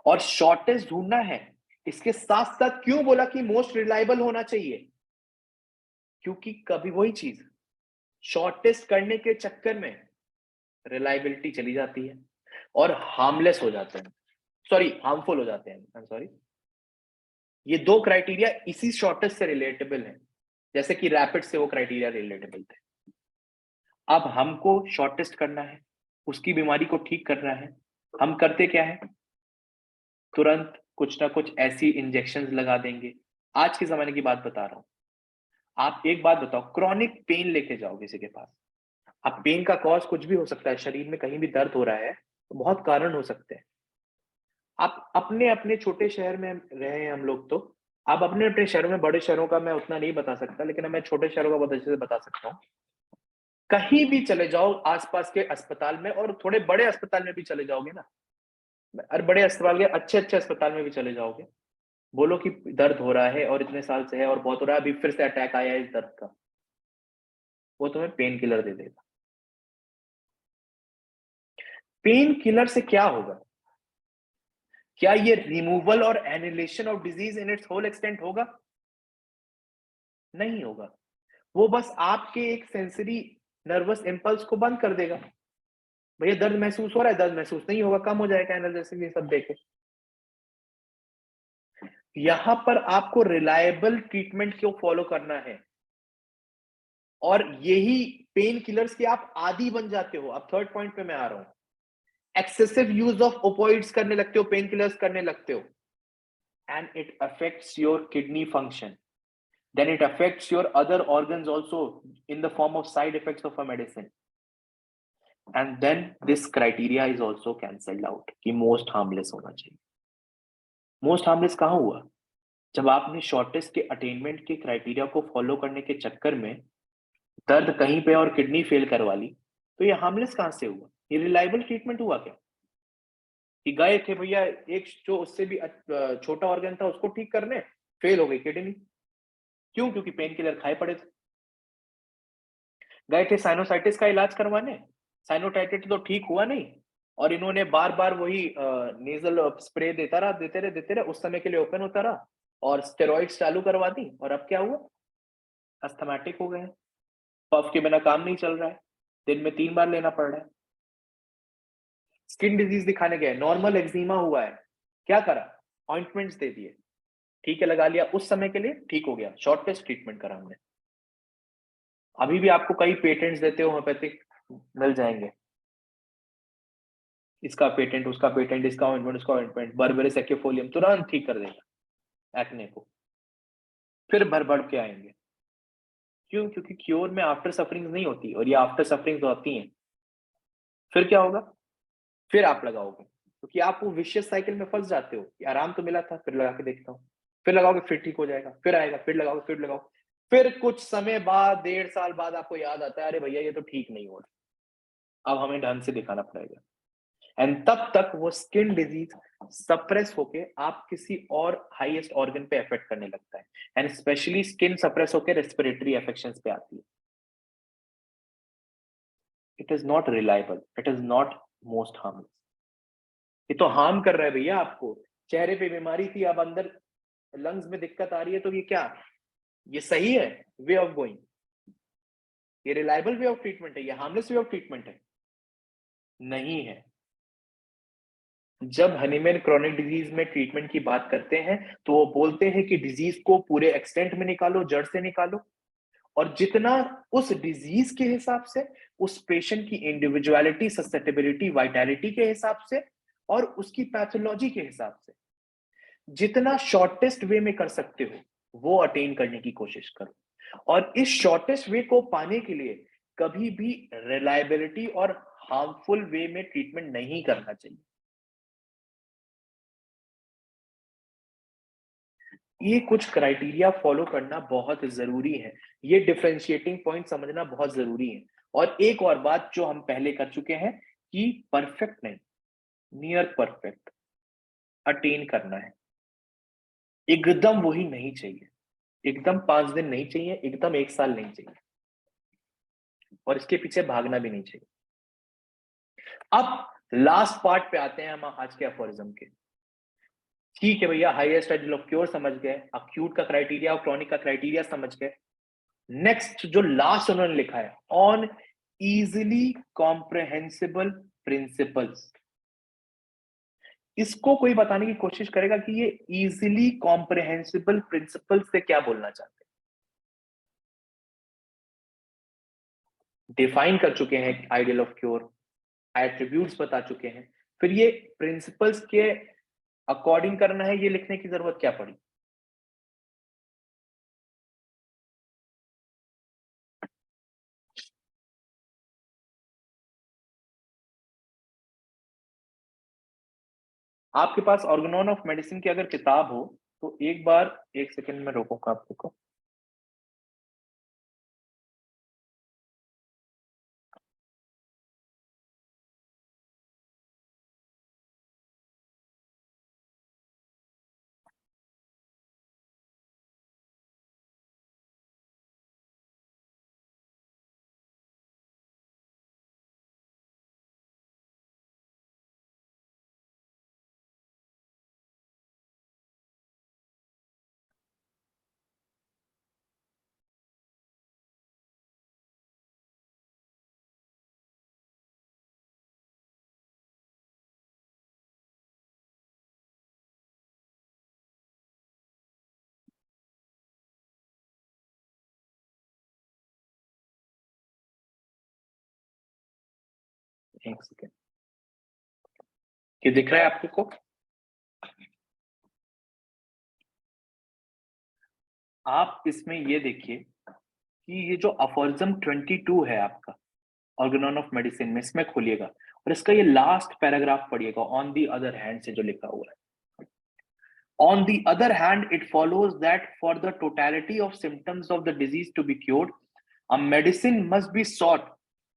और शॉर्टेस्ट ढूंढना है। इसके साथ साथ क्यों बोला कि मोस्ट रिलायबल होना चाहिए, क्योंकि कभी वही चीज शॉर्टेस्ट करने के चक्कर में रिलायबिलिटी चली जाती है और हार्मलेस हो जाते हैं, सॉरी हार्मफुल हो जाते हैं, आई एम सॉरी। ये 2 क्राइटेरिया इसी शॉर्टेस्ट से रिलेटेबल हैं, जैसे कि रैपिड से वो क्राइटेरिया रिलेटेबल थे। अब हमको शॉर्टेस्ट करना है, उसकी बीमारी को ठीक करना है। हम करते क्या है, तुरंत कुछ ना कुछ ऐसी इंजेक्शंस लगा देंगे। आज के जमाने की बात बता रहा हूं। आप एक बात बताओ, क्रॉनिक पेन लेके जाओ किसी के पास, अब पेन का कॉज कुछ भी हो सकता है, शरीर में कहीं भी दर्द हो रहा है तो बहुत कारण हो सकते हैं। आप अपने अपने छोटे शहर में रहे हैं हम लोग, तो आप अपने अपने शहरों में, बड़े शहरों का मैं उतना नहीं बता सकता, लेकिन मैं छोटे शहरों का बहुत अच्छे से बता सकता हूँ। कहीं भी चले जाओ आसपास के अस्पताल में, और थोड़े बड़े अस्पताल में भी चले जाओगे ना, और बड़े अस्पताल के अच्छे अच्छे अस्पताल में भी चले जाओगे, बोलो कि दर्द हो रहा है और इतने साल से है और बहुत हो रहा है, अभी फिर से अटैक आया है इस दर्द का, वो तुम्हें पेन किलर दे देगा। पेन किलर से क्या होगा, क्या ये रिमूवल और annihilation of disease in its whole extent होगा? नहीं होगा। वो बस आपके एक सेंसरी नर्वस इंपल्स को बंद कर देगा। भैया दर्द महसूस हो रहा है, दर्द महसूस नहीं होगा, कम हो जाएगा एनालिसिस ये सब देके। यहां पर आपको रिलायबल ट्रीटमेंट क्यों फॉलो करना है, और यही पेन किलर्स के आप आदी बन जाते हो। अब थर्ड पॉइंट पे मैं आ रहा हूं, एक्सेसिव यूज ऑफ ओपोइड्स करने लगते हो, पेन किलर्स करने लगते हो, and it affects your kidney function, then it affects your other organs also in the form of side effects of a medicine, and then this criteria is also cancelled out कि most harmless होना चाहिए। most harmless कहाँ हुआ? जब आपने shortest के attainment के criteria को फॉलो करने के चक्कर में दर्द कहीं पे और किडनी फेल करवा ली, तो ये हार्मलेस कहां से हुआ? ये रिलायबल ट्रीटमेंट हुआ क्या? कि गए थे भैया एक जो उससे भी छोटा ऑर्गन था उसको ठीक करने, फेल हो गई किडनी। क्यों? क्योंकि पेन किलर खाए पड़े थे। गए थे साइनोसाइटिस का इलाज करवाने, साइनोटाइटिस तो ठीक हुआ नहीं, और इन्होंने बार बार वही नेजल स्प्रे देते रहे, उस समय के लिए ओपन होता रहा, और स्टेरॉइड्स चालू करवा दी, और अब क्या हुआ? अस्थमैटिक हो गए, पफ के बिना काम नहीं चल रहा है, दिन में 3 बार लेना पड़ रहा है। स्किन डिजीज दिखाने गए, नॉर्मल एक्जिमा हुआ है, क्या करा? ऑइंटमेंट्स दे दिए, ठीक है, लगा लिया, उस समय के लिए ठीक हो गया, शॉर्टेस्ट ट्रीटमेंट करा हमने। अभी भी आपको कई पेटेंट्स देते हो होम्योपैथिक मिल जाएंगे, इसका पेटेंट, उसका पेटेंट, इसका ऑइंटमेंट, उसका ऑइंटमेंट, बर्बेरिस एक्विफोलियम तुरंत ठीक कर देगा एक्ने को। फिर भर भर के आएंगे, क्यों? क्योंकि क्योर में आफ्टर सफरिंग नहीं होती, और ये आफ्टर सफरिंग होती हैं। फिर क्या होगा? फिर आप लगाओगे, क्योंकि आप वो विशियस साइकिल में फंस जाते हो कि आराम तो मिला था, फिर लगा के देखता हूँ, फिर लगाओगे, फिर ठीक हो जाएगा, फिर आएगा, फिर लगाओगे, फिर लगाओ, फिर कुछ समय बाद, 1.5 साल बाद आपको याद आता है, अरे भैया ये तो ठीक नहीं हो रहा, अब हमें ढंग से दिखाना पड़ेगा। एंड तब तक वो स्किन डिजीज सप्रेस होके आप किसी और हाईएस्ट ऑर्गन पे इफेक्ट करने लगता है, एंड स्पेशली स्किन सप्रेस होके रेस्पिरेटरी इन्फेक्शंस पे आती है। It is not reliable, it is not most harmless. ये तो हार्म कर रहा है भैया आपको, चेहरे पे बीमारी थी, अब अंदर लंग्स में दिक्कत आ रही है, तो ये क्या, ये सही है वे ऑफ गोइंग? ये रिलायबल वे ऑफ ट्रीटमेंट है? ये हार्मलेस वे ऑफ ट्रीटमेंट है? नहीं है। जब हनीमैन क्रॉनिक डिजीज में ट्रीटमेंट की बात करते हैं, तो वो बोलते हैं कि डिजीज को पूरे एक्सटेंट में निकालो, जड़ से निकालो, और जितना उस डिजीज के हिसाब से, उस पेशेंट की इंडिविजुअलिटी, ससेप्टेबिलिटी, वाइटैलिटी के हिसाब से, और उसकी पैथोलॉजी के हिसाब से जितना शॉर्टेस्ट वे में कर सकते हो वो अटेन करने की कोशिश करो। और इस शॉर्टेस्ट वे को पाने के लिए कभी भी रिलायबिलिटी और हार्मफुल वे में ट्रीटमेंट नहीं करना चाहिए। ये कुछ क्राइटेरिया फॉलो करना बहुत जरूरी है, ये डिफरेंशिएटिंग पॉइंट समझना बहुत जरूरी है। और एक और बात जो हम पहले कर चुके हैं कि परफेक्ट नहीं, नियर परफेक्ट अटेन करना है। एकदम वही नहीं चाहिए, एकदम 5 दिन नहीं चाहिए, एकदम 1 साल नहीं चाहिए, और इसके पीछे भागना भी नहीं चाहिए। अब लास्ट पार्ट पे आते हैं हम आज के अफोरिज्म के। ठीक है भैया, हाईएस्ट एंगल ऑफ क्योर समझ गए, अक्यूट का क्राइटेरिया और क्रॉनिक का क्राइटेरिया समझ गए। नेक्स्ट जो लास्ट उन्होंने लिखा है, ऑन इजिली कॉम्प्रहेंसिबल प्रिंसिपल्स। इसको कोई बताने की कोशिश करेगा कि ये इजिली कॉम्प्रहेंसिबल प्रिंसिपल्स से क्या बोलना चाहते हैं। डिफाइन कर चुके हैं आइडियल ऑफ क्योर, एट्रीब्यूट्स बता चुके हैं, फिर ये प्रिंसिपल्स के अकॉर्डिंग करना है, ये लिखने की जरूरत क्या पड़ी? आपके पास ऑर्गेनॉन ऑफ मेडिसिन की अगर किताब हो तो एक बार 1 सेकंड में रोकूंगा आपको। एक सेकेंड, क्या दिख रहा है आपको? आप इसमें ये देखिए कि ये जो अफोरिज्म 22 है आपका ऑर्गेनॉन ऑफ मेडिसिन में, इसमें खोलिएगा और इसका ये लास्ट पैराग्राफ पढ़िएगा, ऑन दी अदर हैंड से जो लिखा हुआ है। On the other hand, it follows that for the totality of symptoms of the disease to be cured, a medicine must be sought,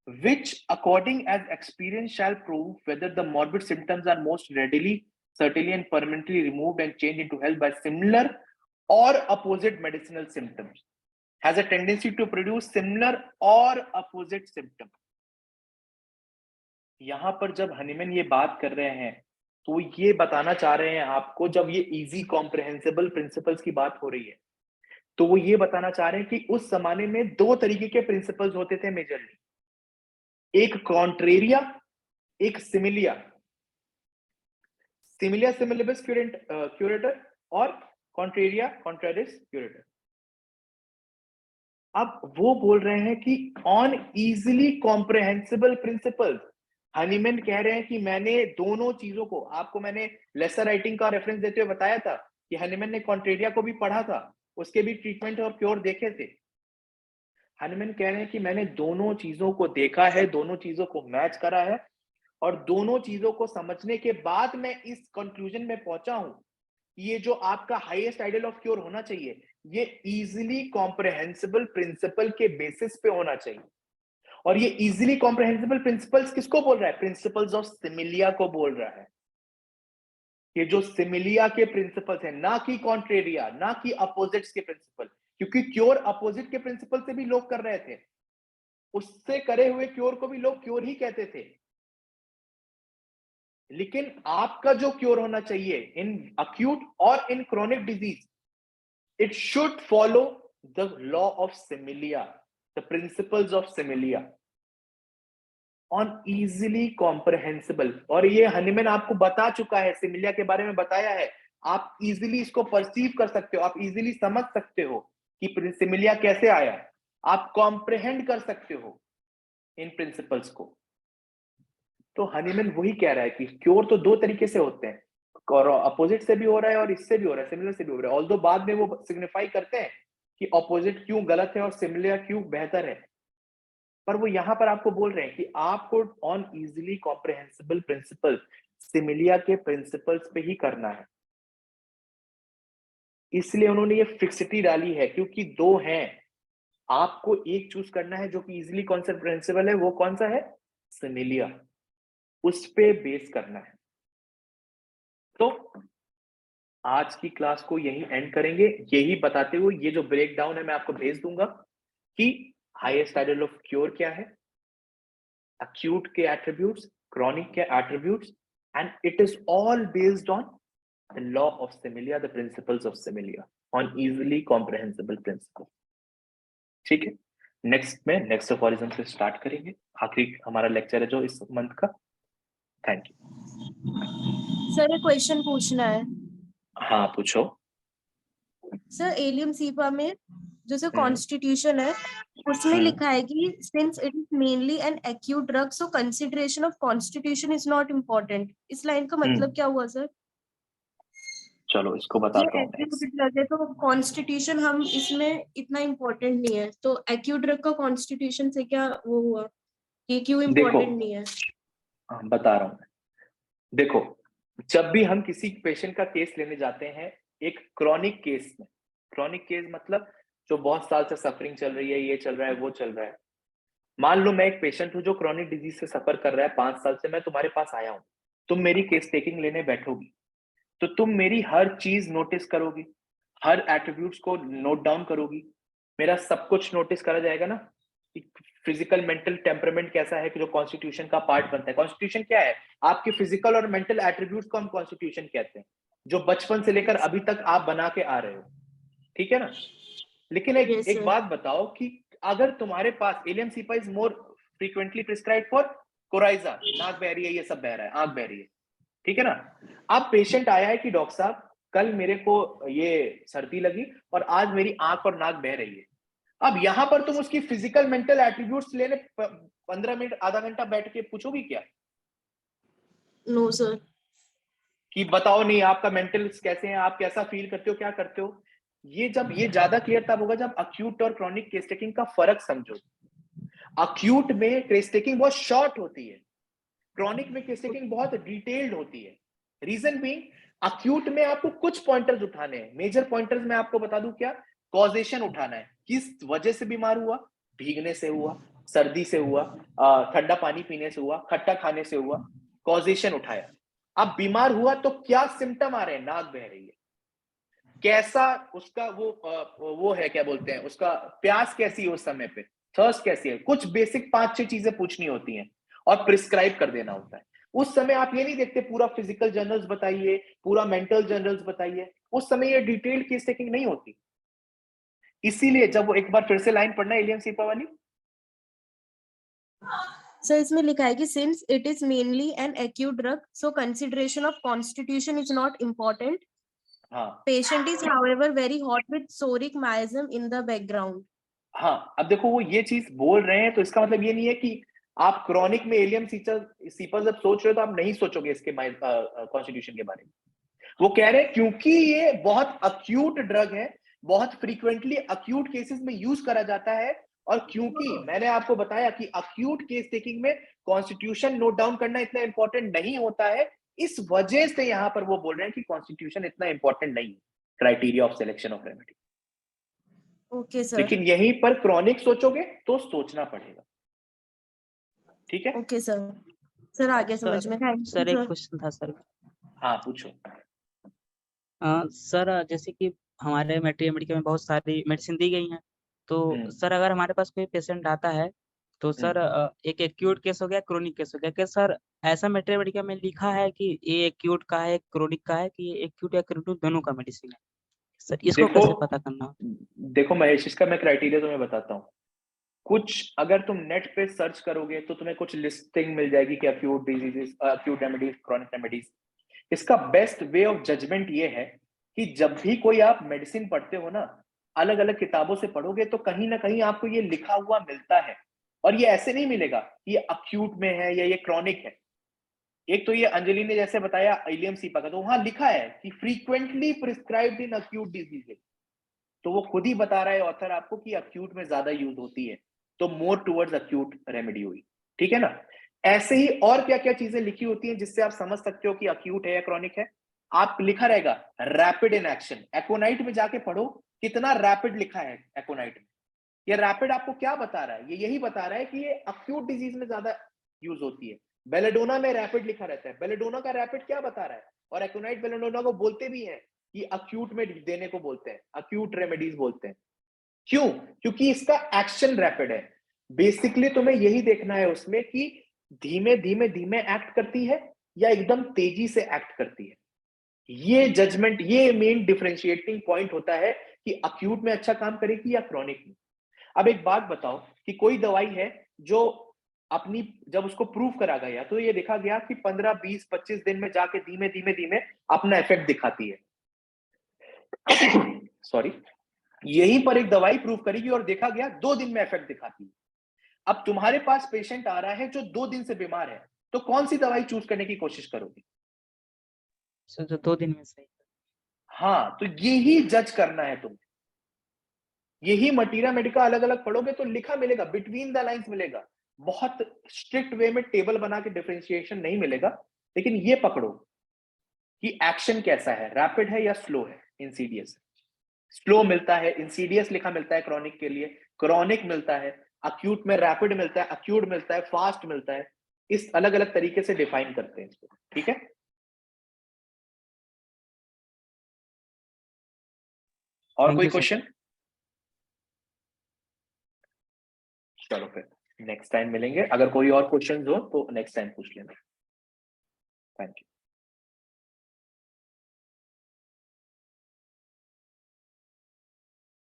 which according as experience shall prove whether the morbid symptoms are most readily, certainly and permanently removed and changed into health by similar or opposite medicinal symptoms, has a tendency to produce similar or opposite symptoms. यहां पर जब Hahnemann ये बात कर रहे हैं तो ये बताना चाह रहे हैं आपको, जब ये इजी कॉम्प्रिहेंसिबल प्रिंसिपल्स की बात हो रही है तो वो ये बताना चाह रहे हैं कि उस जमाने में दो तरीके के प्रिंसिपल्स होते थे मेजरली, एक कॉन्ट्रेरिया, एक सिमिलिया। सिमिलिया सिमिलिबस क्यूरेटर और कॉन्ट्रेरिया कॉन्ट्रारिस क्यूरेटर। अब वो बोल रहे हैं कि on easily comprehensible principles, Hahnemann कह रहे हैं कि मैंने दोनों चीजों को, आपको मैंने लेसर राइटिंग का रेफरेंस देते हुए बताया था कि हनीमैन ने कॉन्ट्रेरिया को भी पढ़ा था, उसके भी ट्रीटमेंट और क्योर देखे थे। हनीमैन कह रहे हैं कि मैंने दोनों चीजों को देखा है, दोनों चीजों को मैच करा है और दोनों चीजों को समझने के बाद मैं इस कंक्लूजन में पहुंचा हूं, ये जो आपका हाईएस्ट आइडियल ऑफ क्योर होना चाहिए ये इजीली कॉम्प्रिहेंसिबल प्रिंसिपल के बेसिस पे होना चाहिए। और ये इजीली कॉम्प्रिहेंसिबल प्रिंसिपल्स किसको बोल रहा है? प्रिंसिपल्स ऑफ सिमिलिया को बोल रहा है। ये जो सिमिलिया के प्रिंसिपल्स हैं, ना कि कॉन्ट्रेरिया, ना कि अपोजिट्स के प्रिंसिपल, क्योंकि क्योर अपोजिट के प्रिंसिपल से भी लोग कर रहे थे, उससे करे हुए क्योर को भी लोग क्योर ही कहते थे। लेकिन आपका जो क्योर होना चाहिए इन अक्यूट और in chronic disease, it should follow the law of सिमिलिया, द प्रिंसिपल्स ऑफ सिमिलिया ऑन इजीली कॉम्प्रिहेंसिबल। और ये हनीमैन आपको बता चुका है, सिमिलिया के बारे में बताया है, आप इजीली इसको परसीव कर सकते हो, आप इजीली समझ सकते हो कि सिमिलिया कैसे आया, आप कॉम्प्रिहेंड कर सकते हो इन प्रिंसिपल्स को। तो हनीमैन वही कह रहा है कि क्योर तो दो तरीके से होते हैं, और अपोजिट से भी हो रहा है और इससे भी हो रहा है, सिमिलर से भी हो रहा है। ऑल्दो बाद में वो सिग्निफाई करते हैं कि अपोजिट क्यों गलत है और सिमिलर क्यों बेहतर है, पर वो यहां पर आपको बोल रहे हैं कि आपको on easily comprehensible principle similia के प्रिंसिपल्स पे ही करना है। इसलिए उन्होंने ये फिक्सिटी डाली है, क्योंकि दो हैं, आपको एक चूज करना है जो कि इजीली कॉम्प्रिहेंसिबल है। वो कौन सा है? सिमिलिया, उस पे बेस करना है। तो आज की क्लास को यही एंड करेंगे, यही बताते हुए ये जो ब्रेक डाउन है मैं आपको भेज दूंगा कि हाईएस्ट आइडियल ऑफ क्योर क्या है, acute के attributes, chronic के attributes, and it is all based on the law of similia, the principles of similia, on easily comprehensible principles. ठीक है, नेक्स्ट अफोरिज्म से स्टार्ट करेंगे, आखिरी हमारा लेक्चर है जो इस मंथ का। Thank you. सर एक क्वेश्चन पूछना है। हाँ पूछो। सर एलियम सीपा में जैसे कॉन्स्टिट्यूशन है उसमें लिखा है कि since it is mainly an acute drug so consideration of constitution is not important. इस लाइन का मतलब क्या हुआ सर? चलो इसको ये बताता हूँ। एक्यूट ड्रग है तो कॉन्स्टिट्यूशन हम इसमें इतना इम्पोर्टेंट नहीं है, तो एक्यूट ड्रग का कॉन्स्टिट्यूशन से क्या वो हुआ कि क्यों इम्पोर्टेंट नहीं है? बता रहा हूँ। देखो, जब भी हम किसी पेशेंट का केस लेने जाते हैं, एक क्रॉनिक केस में, क्रॉनिक केस मतलब जो बहुत साल से सफरिंग चल रही है, ये चल रहा है, वो चल रहा है। मान लो मैं एक पेशेंट हूं जो क्रॉनिक डिजीज से सफर कर रहा है 5 साल से, मैं तुम्हारे पास आया हूं, तुम मेरी केस टेकिंग लेने बैठोगी तो तुम मेरी हर चीज नोटिस करोगी, हर एट्रीब्यूट्स को नोट डाउन करोगी, मेरा सब कुछ नोटिस करा जाएगा ना, फिजिकल मेंटल टेम्परामेंट कैसा है कि जो कॉन्स्टिट्यूशन का पार्ट बनता है। कॉन्स्टिट्यूशन क्या है? आपके फिजिकल और मेंटल एट्रीब्यूट्स को हम कॉन्स्टिट्यूशन कहते हैं, जो बचपन से लेकर अभी तक आप बना के आ रहे हो, ठीक है ना। लेकिन एक बात बताओ कि अगर तुम्हारे पास एलियम सीपा is more frequently prescribe for coryza, नाक बह रही है, ये सब बह रहा है, आंख बह रही है, ठीक है ना। अब पेशेंट आया है कि डॉक्टर साहब कल मेरे को ये सर्दी लगी और आज मेरी आंख और नाक बह रही है। अब यहां पर तुम उसकी फिजिकल मेंटल एट्रीब्यूट्स लेने 15 मिनट आधा घंटा बैठ के पूछोगी क्या नो सर। कि बताओ नहीं आपका मेंटल कैसे है, आप कैसा फील करते हो, क्या करते हो? ये जब ये ज्यादा क्लियर तब होगा जब अक्यूट और क्रॉनिक केस टेकिंग का फर्क समझो। अक्यूट में केस टेकिंग बहुत शॉर्ट होती है, क्रॉनिक में केस टेकिंग बहुत डिटेल्ड होती है। रीजन बीइंग अक्यूट में आपको कुछ पॉइंटर्स उठाने हैं, मेजर पॉइंटर्स मैं आपको बता दूं क्या, कॉजेशन उठाना है, किस वजह से बीमार हुआ, भीगने से हुआ, सर्दी से हुआ, ठंडा पानी पीने से हुआ, खट्टा खाने से हुआ, कॉजेशन उठाया। अब बीमार हुआ तो क्या सिम्टम आ रहे हैं, नाक बह रही है, कैसा उसका वो है, क्या बोलते हैं उसका, प्यास कैसी है उस समय पे, थर्स्ट कैसी है, कुछ बेसिक 5-6 चीजें पूछनी होती हैं और प्रिस्क्राइब कर देना होता है। उस समय आप ये नहीं देखते पूरा फिजिकल जर्नल्स बताइए, पूरा मेंटल जर्नल्स बताइए, उस समय ये डिटेल्ड केस टेकिंग नहीं होती। इसीलिए जब वो एक बार फिर से लाइन पढ़ना एलियम सीपा वाली, सर इसमें लिखा है कि since it is mainly an acute drug so consideration of constitution is not important, हाँ patient is however very hot with psoric miasm in the background. हाँ, अब देखो वो ये चीज बोल रहे हैं तो इसका मतलब ये नहीं है कि आप क्रॉनिक में एलियम सीपा जब सोच रहे हो तो आप नहीं सोचोगे इसके कॉन्स्टिट्यूशन के बारे में। वो कह रहे हैं क्योंकि ये बहुत अक्यूट ड्रग है, बहुत फ्रीक्वेंटली अक्यूट केसेस में यूज करा जाता है, और क्योंकि मैंने आपको बताया कि अक्यूट केस टेकिंग में कॉन्स्टिट्यूशन नोट डाउन करना इतना इंपॉर्टेंट नहीं होता है, इस वजह से यहां पर वो बोल रहे हैं कि कॉन्स्टिट्यूशन इतना इंपॉर्टेंट नहीं है criteria of selection of remedy. Okay sir. लेकिन यहीं पर क्रॉनिक सोचोगे तो सोचना पड़ेगा, ठीक है? Okay sir. सर आगे समझ में। थैंक यू सर एक सर। क्वेश्चन था सर। हाँ पूछो। सर जैसे कि हमारे मेडिकल में बहुत सारी मेडिसिन दी गई हैं, तो सर अगर हमारे पास कोई पेशेंट आता है तो सर एक एक्यूट केस हो गया, क्रोनिक केस हो गया, क्या सर ऐसा मेडिकल में लिखा है कि ये एक्यूट का है, क्रोनिक का है, कि ये एक्यूट या क्रोनिक दोनों का मेडिसिन है? सर इसको देखो कैसे पता करना? देखो महेश, इसका मैं क्राइटेरिया तुम्हें बताता हूँ। कुछ अगर तुम नेट पे सर्च करोगे तो तुम्हें कुछ लिस्टिंग मिल जाएगी कि acute diseases, acute remedies, chronic remedies. इसका बेस्ट वे ऑफ जजमेंट ये है कि जब भी कोई आप मेडिसिन पढ़ते हो ना, अलग अलग किताबों से पढ़ोगे तो कहीं ना कहीं आपको ये लिखा हुआ मिलता है, और ये ऐसे नहीं मिलेगा कि ये अक्यूट में है या ये क्रॉनिक है। एक तो ये अंजलि ने जैसे बताया इलियम सीपा का, तो वहां लिखा है कि फ्रीक्वेंटली प्रिस्क्राइब्ड इन अक्यूट डिजीजेस, तो वो खुद ही बता रहा है ऑथर आपको कि अक्यूट में ज्यादा यूज होती है, तो मोर टुवर्ड्स अक्यूट रेमेडी हुई, ठीक है ना? ऐसे ही और क्या क्या चीजें लिखी होती हैं जिससे आप समझ सकते हो कि अक्यूट है या क्रॉनिक है। आप लिखा रहेगा रैपिड इन एक्शन, एकोनाइट में जाके पढ़ो कितना रैपिड लिखा है एकोनाइट में। ये रैपिड आपको क्या बता रहा है, ये यही बता रहा है कि ये अक्यूट डिजीज में ज्यादा यूज होती है। बेलेडोना में रैपिड लिखा रहता है, बेलेडोना का रैपिड क्या बता रहा है, और एकोनाइट बेलेडोना को बोलते भी हैं कि अक्यूट में देने को बोलते हैं, अक्यूट रेमेडीज बोलते हैं। क्यों? क्योंकि इसका एक्शन रैपिड है। बेसिकली तुम्हें यही देखना है उसमें कि धीमे धीमे धीमे एक्ट करती है या एकदम तेजी से एक्ट करती है। ये जजमेंट, ये मेन डिफरेंशिएटिंग पॉइंट होता है कि अक्यूट में अच्छा काम करेगी या क्रॉनिक में। अब एक बात बताओ कि कोई दवाई है जो अपनी, जब उसको प्रूव करा गया तो ये देखा गया कि 15, 20, 25 दिन में जाके धीमे धीमे धीमे अपना इफेक्ट दिखाती है। सॉरी, यहीं पर एक दवाई प्रूव करेगी और देखा गया 2 दिन में इफेक्ट दिखाती है। अब तुम्हारे पास पेशेंट आ रहा है जो 2 दिन से बीमार है, तो कौन सी दवाई चूज करने की कोशिश करोगे? सर जो 2 दिन में सही। हाँ, तो यही जज करना है तुम्हें। यही मटीरिया मेडिका अलग अलग पढ़ोगे तो लिखा मिलेगा, बिटवीन द लाइंस मिलेगा। बहुत स्ट्रिक्ट वे में टेबल बना के डिफरेंशिएशन नहीं मिलेगा, लेकिन ये पकड़ो कि एक्शन कैसा है, रैपिड है या स्लो है, इंसीडियस। स्लो मिलता है, इंसीडियस लिखा मिलता है क्रॉनिक के लिए, क्रॉनिक मिलता है, अक्यूट में रैपिड मिलता है, अक्यूट मिलता है, फास्ट मिलता है। इस अलग अलग तरीके से डिफाइन करते हैं इसको, ठीक है? और थैंक कोई यू सर। क्वेश्चन? चलो फिर नेक्स्ट टाइम मिलेंगे, अगर कोई और क्वेश्चन हो तो नेक्स्ट टाइम पूछ लेना। Thank you.